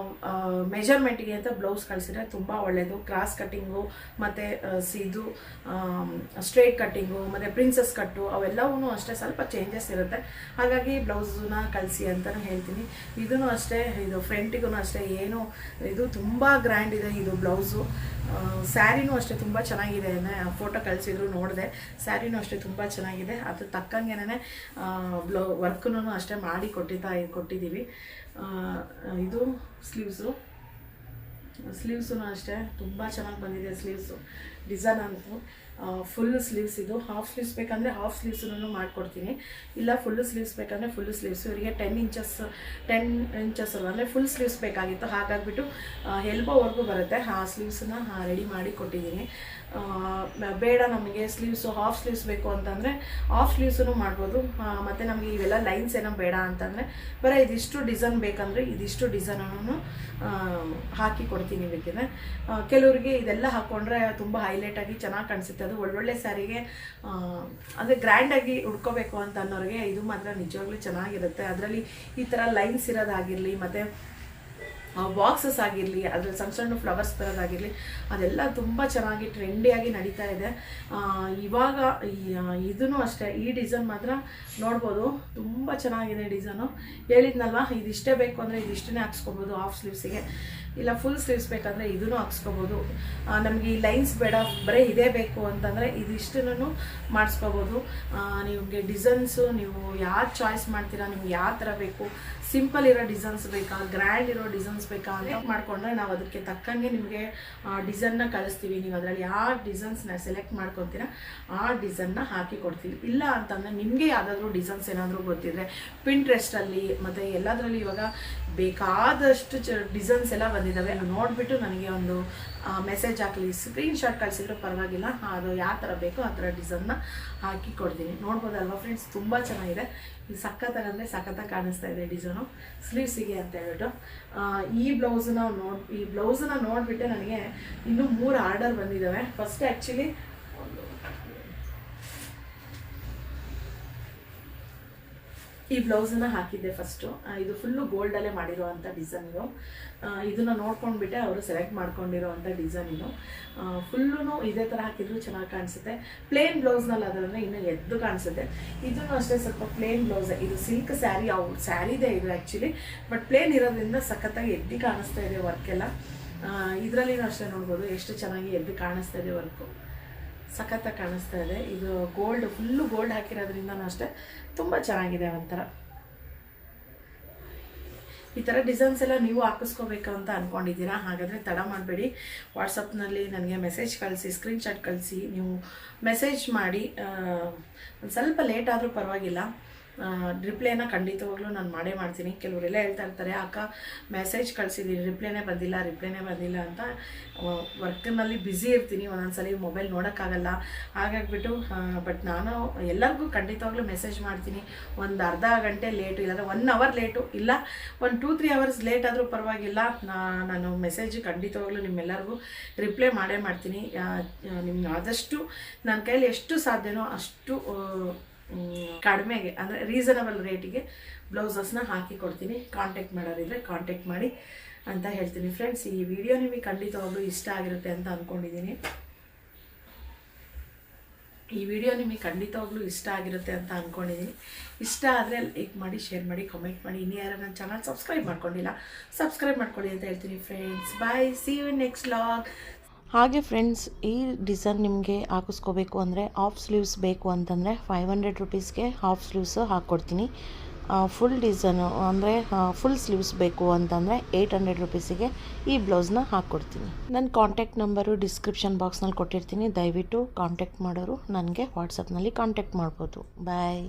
ಮೆಜರ್ಮೆಂಟಿಗೆ ಅಂತ ಬ್ಲೌಸ್ ಕಳಿಸಿದ್ರೆ ತುಂಬ ಒಳ್ಳೆಯದು. ಕ್ರಾಸ್ ಕಟ್ಟಿಂಗು ಮತ್ತು ಇದು ಸ್ಟ್ರೈಟ್ ಕಟ್ಟಿಂಗು ಮತ್ತು ಪ್ರಿನ್ಸಸ್ ಕಟ್ಟು ಅವೆಲ್ಲವೂ ಅಷ್ಟೇ ಸ್ವಲ್ಪ ಚೇಂಜಸ್ ಇರುತ್ತೆ. ಹಾಗಾಗಿ ಬ್ಲೌಸನ್ನ ಕಳಿಸಿ ಅಂತಲೂ ಹೇಳ್ತೀನಿ. ಇದೂ ಅಷ್ಟೇ, ಇದು ಫ್ರಂಟಿಗೂ ಅಷ್ಟೇ ಏನು ಇದು ತುಂಬ ಗ್ರ್ಯಾಂಡ್ ಇದೆ ಇದು ಬ್ಲೌಸು. ಸ್ಯಾರಿನೂ ಅಷ್ಟೇ ತುಂಬ ಚೆನ್ನಾಗಿದೆ, ಫೋಟೋ ಕಳಿಸಿದ್ರು ನೋಡಿದೆ. ಸ್ಯಾರಿನೂ ಅಷ್ಟೇ ತುಂಬ ಚೆನ್ನಾಗಿದೆ. ಅದು ತಕ್ಕಂಗೆನೇ ವರ್ಕನ್ನು ಅಷ್ಟೇ ಮಾಡಿ ಕೊಟ್ಟಿದ್ದೀವಿ. ಇದು ಸ್ಲೀವ್ಸು ಅಷ್ಟೇ ತುಂಬ ಚೆನ್ನಾಗಿ ಬಂದಿದೆ. ಸ್ಲೀವ್ಸು ಡಿಸೈನ್ ಅಂತೂ ಫುಲ್ ಸ್ಲೀವ್ಸ್. ಇದು ಹಾಫ್ ಸ್ಲೀವ್ಸ್ ಬೇಕಂದರೆ ಹಾಫ್ ಸ್ಲೀವ್ಸನ್ನು ಮಾಡಿಕೊಡ್ತೀನಿ, ಇಲ್ಲ ಫುಲ್ಲು ಸ್ಲೀವ್ಸ್ ಬೇಕಂದರೆ ಫುಲ್ಲು ಸ್ಲೀವ್ಸು. ಇವರಿಗೆ 10 ಇಂಚಸ್ ಅಂದರೆ ಫುಲ್ ಸ್ಲೀವ್ಸ್ ಬೇಕಾಗಿತ್ತು. ಹಾಗಾಗಿಬಿಟ್ಟು ಎಲ್ಬೋವರೆಗೂ ಬರುತ್ತೆ ಆ ಸ್ಲೀವ್ಸನ್ನ ರೆಡಿ ಮಾಡಿ ಕೊಟ್ಟಿದ್ದೀನಿ. ಬೇಡ ನಮಗೆ ಸ್ಲೀವ್ಸು ಹಾಫ್ ಸ್ಲೀವ್ಸ್ ಬೇಕು ಅಂತಂದರೆ ಹಾಫ್ ಸ್ಲೀವ್ಸನ್ನು ಮಾಡ್ಬೋದು. ಮತ್ತು ನಮಗೆ ಇವೆಲ್ಲ ಲೈನ್ಸ್ ಏನೋ ಬೇಡ ಅಂತಂದರೆ ಬರೀ ಇದಿಷ್ಟು ಡಿಸೈನ್ ಬೇಕಂದರೆ ಇದಿಷ್ಟು ಡಿಸೈನನ್ನು ಹಾಕಿ ಕೊಡ್ತೀನಿ. ಹಾಕ್ಕೊಳ್ತೀನಿ ಬೇಕಿದ್ರೆ. ಕೆಲವರಿಗೆ ಇದೆಲ್ಲ ಹಾಕ್ಕೊಂಡ್ರೆ ತುಂಬ ಹೈಲೈಟಾಗಿ ಚೆನ್ನಾಗಿ ಕಾಣಿಸುತ್ತೆ. ಅದು ಒಳ್ಳೊಳ್ಳೆ ಸ್ಯಾರಿಗೆ ಅಂದರೆ ಗ್ರ್ಯಾಂಡಾಗಿ ಉಡ್ಕೋಬೇಕು ಅಂತ ಅನ್ನೋರಿಗೆ ಇದು ಮಾತ್ರ ನಿಜವಾಗ್ಲೂ ಚೆನ್ನಾಗಿರುತ್ತೆ. ಅದರಲ್ಲಿ ಈ ಥರ ಲೈನ್ಸ್ ಇರೋದಾಗಿರಲಿ ಮತ್ತು ಬಾಕ್ಸಸ್ ಆಗಿರಲಿ, ಅದರಲ್ಲಿ ಸಣ್ಣ ಸಣ್ಣ ಫ್ಲವರ್ಸ್ ಬರೋದಾಗಿರಲಿ, ಅದೆಲ್ಲ ತುಂಬ ಚೆನ್ನಾಗಿ ಟ್ರೆಂಡಿಯಾಗಿ ನಡೀತಾ ಇದೆ ಇವಾಗ. ಇದೂ ಅಷ್ಟೇ, ಈ ಡಿಸೈನ್ ಮಾತ್ರ ನೋಡ್ಬೋದು, ತುಂಬ ಚೆನ್ನಾಗಿದೆ ಡಿಸೈನು. ಹೇಳಿದ್ನಲ್ವ, ಇದಿಷ್ಟೇ ಬೇಕು ಅಂದರೆ ಇದಿಷ್ಟೇ ಹಾಕ್ಸ್ಕೊಬೋದು ಹಾಫ್ ಸ್ಲೀವ್ಸಿಗೆ, ಇಲ್ಲ ಫುಲ್ ಸ್ಲೀವ್ಸ್ ಬೇಕಂದರೆ ಇದೂ ಹಾಕ್ಸ್ಕೊಬೋದು. ನಮಗೆ ಈ ಲೈನ್ಸ್ ಬೇಡ, ಬರೀ ಇದೇ ಬೇಕು ಅಂತಂದರೆ ಇದಿಷ್ಟನ್ನು ಮಾಡಿಸ್ಕೋಬೋದು. ನಿಮಗೆ ಡಿಸೈನ್ಸು ನೀವು ಯಾರು ಚಾಯ್ಸ್ ಮಾಡ್ತೀರಾ, ನಿಮ್ಗೆ ಯಾವ ಥರ ಬೇಕು, ಸಿಂಪಲ್ ಇರೋ ಡಿಸೈನ್ಸ್ ಬೇಕಾ, ಗ್ರ್ಯಾಂಡ್ ಇರೋ ಡಿಸೈನ್ಸ್ ಬೇಕಾ ಅಂತ ಮಾಡಿಕೊಂಡ್ರೆ ನಾವು ಅದಕ್ಕೆ ತಕ್ಕಂಗೆ ನಿಮಗೆ ಡಿಸೈನ್ನ ಕಳಿಸ್ತೀವಿ. ನೀವು ಅದರಲ್ಲಿ ಯಾವ ಡಿಸೈನ್ಸ್ನ ಸೆಲೆಕ್ಟ್ ಮಾಡ್ಕೊತೀರ ಆ ಡಿಸೈನ್ನ ಹಾಕಿ ಕೊಡ್ತೀವಿ. ಇಲ್ಲ ಅಂತಂದರೆ ನಿಮಗೆ ಯಾವುದಾದ್ರೂ ಡಿಸೈನ್ಸ್ ಏನಾದರೂ ಗೊತ್ತಿದ್ರೆ ಪಿಂಟ್ರೆಸ್ಟಲ್ಲಿ ಮತ್ತು ಎಲ್ಲದರಲ್ಲಿ ಇವಾಗ ಬೇಕಾದಷ್ಟು ಡಿಸೈನ್ಸ್ ಎಲ್ಲ ಬಂದಿದ್ದಾವೆ. ನೋಡಿಬಿಟ್ಟು ನನಗೆ ಒಂದು ಮೆಸೇಜ್ ಹಾಕಲಿ, ಸ್ಕ್ರೀನ್ಶಾಟ್ ಕಳಿಸಿದ್ರು ಪರವಾಗಿಲ್ಲ, ಅದು ಯಾವ ಥರ ಬೇಕೋ ಆ ಥರ ಡಿಸೈನ್ನ ಹಾಕಿ ಕೊಡ್ತೀನಿ. ನೋಡ್ಬೋದಲ್ವ ಫ್ರೆಂಡ್ಸ್, ತುಂಬ ಚೆನ್ನಾಗಿದೆ. ಇದು ಸಖತ್ತಾಗಂದರೆ ಸಖತ್ತಾಗಿ ಕಾಣಿಸ್ತಾ ಇದೆ ಡಿಸೈನು ಸ್ಲೀವ್ಸಿಗೆ ಅಂತ ಹೇಳ್ಬಿಟ್ಟು. ಈ ಬ್ಲೌಸನ್ನ ನೋಡಿಬಿಟ್ಟೆ ನನಗೆ ಇನ್ನೂ 3 ಆರ್ಡರ್ ಬಂದಿದ್ದಾವೆ. ಫಸ್ಟ್ ಆ್ಯಕ್ಚುಲಿ ಈ ಬ್ಲೌಸನ್ನು ಹಾಕಿದ್ದೆ ಫಸ್ಟು. ಇದು ಫುಲ್ಲು ಗೋಲ್ಡಲ್ಲೇ ಮಾಡಿರೋವಂಥ ಡಿಸೈನ್ ಇದು. ಇದನ್ನು ನೋಡ್ಕೊಂಡ್ಬಿಟ್ಟೆ ಅವರು ಸೆಲೆಕ್ಟ್ ಮಾಡ್ಕೊಂಡಿರೋವಂಥ ಡಿಸೈನ್ ಇದು. ಫುಲ್ಲೂ ಇದೇ ಥರ ಹಾಕಿದ್ರು ಚೆನ್ನಾಗಿ ಕಾಣಿಸುತ್ತೆ. ಪ್ಲೇನ್ ಬ್ಲೌಸ್ನಲ್ಲಿ ಅದರಲ್ಲಿ ಇನ್ನೂ ಎದ್ದು ಕಾಣಿಸುತ್ತೆ. ಇದನ್ನು ಅಷ್ಟೇ ಸ್ವಲ್ಪ ಪ್ಲೇನ್ ಬ್ಲೌಸೇ. ಇದು ಸಿಲ್ಕ್ ಸ್ಯಾರಿ, ಸ್ಯಾರಿದೆ ಇದು ಆ್ಯಕ್ಚುಲಿ, ಬಟ್ ಪ್ಲೇನ್ ಇರೋದ್ರಿಂದ ಸಖತ್ತಾಗಿ ಎದ್ದು ಕಾಣಿಸ್ತಾ ಇದೆ ವರ್ಕೆಲ್ಲ. ಇದರಲ್ಲಿನೂ ಅಷ್ಟೇ ನೋಡ್ಬೋದು ಎಷ್ಟು ಚೆನ್ನಾಗಿ ಎದ್ದು ಕಾಣಿಸ್ತಾ ಇದೆ ವರ್ಕು, ಸಖತ್ತಾಗಿ ಕಾಣಿಸ್ತಾ ಇದೆ. ಇದು ಗೋಲ್ಡ್, ಫುಲ್ಲು ಗೋಲ್ಡ್ ಹಾಕಿರೋದ್ರಿಂದನೂ ಅಷ್ಟೇ ತುಂಬ ಚೆನ್ನಾಗಿದೆ ಒಂಥರ. ಈ ಥರ ಡಿಸೈನ್ಸ್ ಎಲ್ಲ ನೀವು ಹಾಕಿಸ್ಕೋಬೇಕು ಅಂತ ಅಂದ್ಕೊಂಡಿದ್ದೀರಾ? ಹಾಗಾದರೆ ತಡ ಮಾಡಬೇಡಿ, ವಾಟ್ಸಪ್ನಲ್ಲಿ ನನಗೆ ಮೆಸೇಜ್ ಕಳಿಸಿ, ಸ್ಕ್ರೀನ್ಶಾಟ್ ಕಳಿಸಿ. ನೀವು ಮೆಸೇಜ್ ಮಾಡಿ, ಒಂದು ಸ್ವಲ್ಪ ಲೇಟ್ ಆದರೂ ಪರವಾಗಿಲ್ಲ, ರಿಪ್ಲೈನ ಖಂಡಿತವಾಗ್ಲೂ ನಾನು ಮಾಡೇ ಮಾಡ್ತೀನಿ. ಕೆಲವರೆಲ್ಲ ಹೇಳ್ತಾ ಇರ್ತಾರೆ, ಅಕ್ಕ ಮೆಸೇಜ್ ಕಳಿಸಿದ್ದೀನಿ ರಿಪ್ಲೈನೇ ಬಂದಿಲ್ಲ ಅಂತ. ವರ್ಕ್ನಲ್ಲಿ ಬ್ಯುಸಿ ಇರ್ತೀನಿ, ಒಂದೊಂದ್ಸಲಿ ಮೊಬೈಲ್ ನೋಡೋಕ್ಕಾಗಲ್ಲ, ಹಾಗಾಗಿಬಿಟ್ಟು. ಬಟ್ ನಾನು ಎಲ್ಲರಿಗೂ ಖಂಡಿತವಾಗ್ಲೂ ಮೆಸೇಜ್ ಮಾಡ್ತೀನಿ. ಒಂದು ಅರ್ಧ ಗಂಟೆ ಲೇಟು, ಇಲ್ಲಾಂದರೆ 1 ಅವರ್ ಲೇಟು, ಇಲ್ಲ ಒಂದು 2-3 ಅವರ್ಸ್ ಲೇಟ್ ಆದರೂ ಪರವಾಗಿಲ್ಲ, ನಾನು ಮೆಸೇಜ್ ಖಂಡಿತವಾಗ್ಲೂ ನಿಮ್ಮೆಲ್ಲರಿಗೂ ರಿಪ್ಲೈ ಮಾಡೇ ಮಾಡ್ತೀನಿ. ನಿಮ್ಗೆ ಆದಷ್ಟು ನನ್ನ ಕೈಯಲ್ಲಿ ಎಷ್ಟು ಸಾಧ್ಯನೋ ಅಷ್ಟು ಕಡಿಮೆಗೆ, ಅಂದರೆ ರೀಸನಬಲ್ ರೇಟಿಗೆ ಬ್ಲೌಸಸ್ನ ಹಾಕಿ ಕೊಡ್ತೀನಿ. ಕಾಂಟ್ಯಾಕ್ಟ್ ಮಾಡೋರಿದ್ರೆ ಕಾಂಟ್ಯಾಕ್ಟ್ ಮಾಡಿ ಅಂತ ಹೇಳ್ತೀನಿ. ಫ್ರೆಂಡ್ಸ್, ಈ ವಿಡಿಯೋ ನಿಮಗೆ ಖಂಡಿತವಾಗ್ಲೂ ಇಷ್ಟ ಆಗಿರುತ್ತೆ ಅಂತ ಅಂದ್ಕೊಂಡಿದ್ದೀನಿ. ಇಷ್ಟ ಆದರೆ ಲೈಕ್ ಮಾಡಿ, ಶೇರ್ ಮಾಡಿ, ಕಾಮೆಂಟ್ ಮಾಡಿ. ಇನ್ನು ಯಾರು ನನ್ನ ಚಾನಲ್ ಸಬ್ಸ್ಕ್ರೈಬ್ ಮಾಡ್ಕೊಂಡಿಲ್ಲ, ಸಬ್ಸ್ಕ್ರೈಬ್ ಮಾಡ್ಕೊಳ್ಳಿ ಅಂತ ಹೇಳ್ತೀನಿ. Friends, bye, see you in next vlog. ಹಾಗೆ ಫ್ರೆಂಡ್ಸ್, ಈ ಡಿಸೈನ್ ನಿಮಗೆ ಹಾಕಿಸ್ಕೋಬೇಕು ಅಂದರೆ ಹಾಫ್ ಸ್ಲೀವ್ಸ್ ಬೇಕು ಅಂತಂದರೆ 500 ರುಪೀಸ್ಗೆ ಹಾಫ್ ಸ್ಲೀವ್ಸು ಹಾಕ್ಕೊಡ್ತೀನಿ. ಫುಲ್ ಡಿಸೈನು ಅಂದರೆ ಫುಲ್ ಸ್ಲೀವ್ಸ್ ಬೇಕು ಅಂತಂದರೆ 800 ರುಪೀಸಿಗೆ ಈ ಬ್ಲೌಸ್ನ ಹಾಕ್ಕೊಡ್ತೀನಿ. ನನ್ನ ಕಾಂಟ್ಯಾಕ್ಟ್ ನಂಬರು ಡಿಸ್ಕ್ರಿಪ್ಷನ್ ಬಾಕ್ಸ್ನಲ್ಲಿ ಕೊಟ್ಟಿರ್ತೀನಿ. ದಯವಿಟ್ಟು ಕಾಂಟ್ಯಾಕ್ಟ್ ಮಾಡೋರು ನನಗೆ ವಾಟ್ಸಪ್ನಲ್ಲಿ ಕಾಂಟ್ಯಾಕ್ಟ್ ಮಾಡ್ಬೋದು. ಬಾಯ್.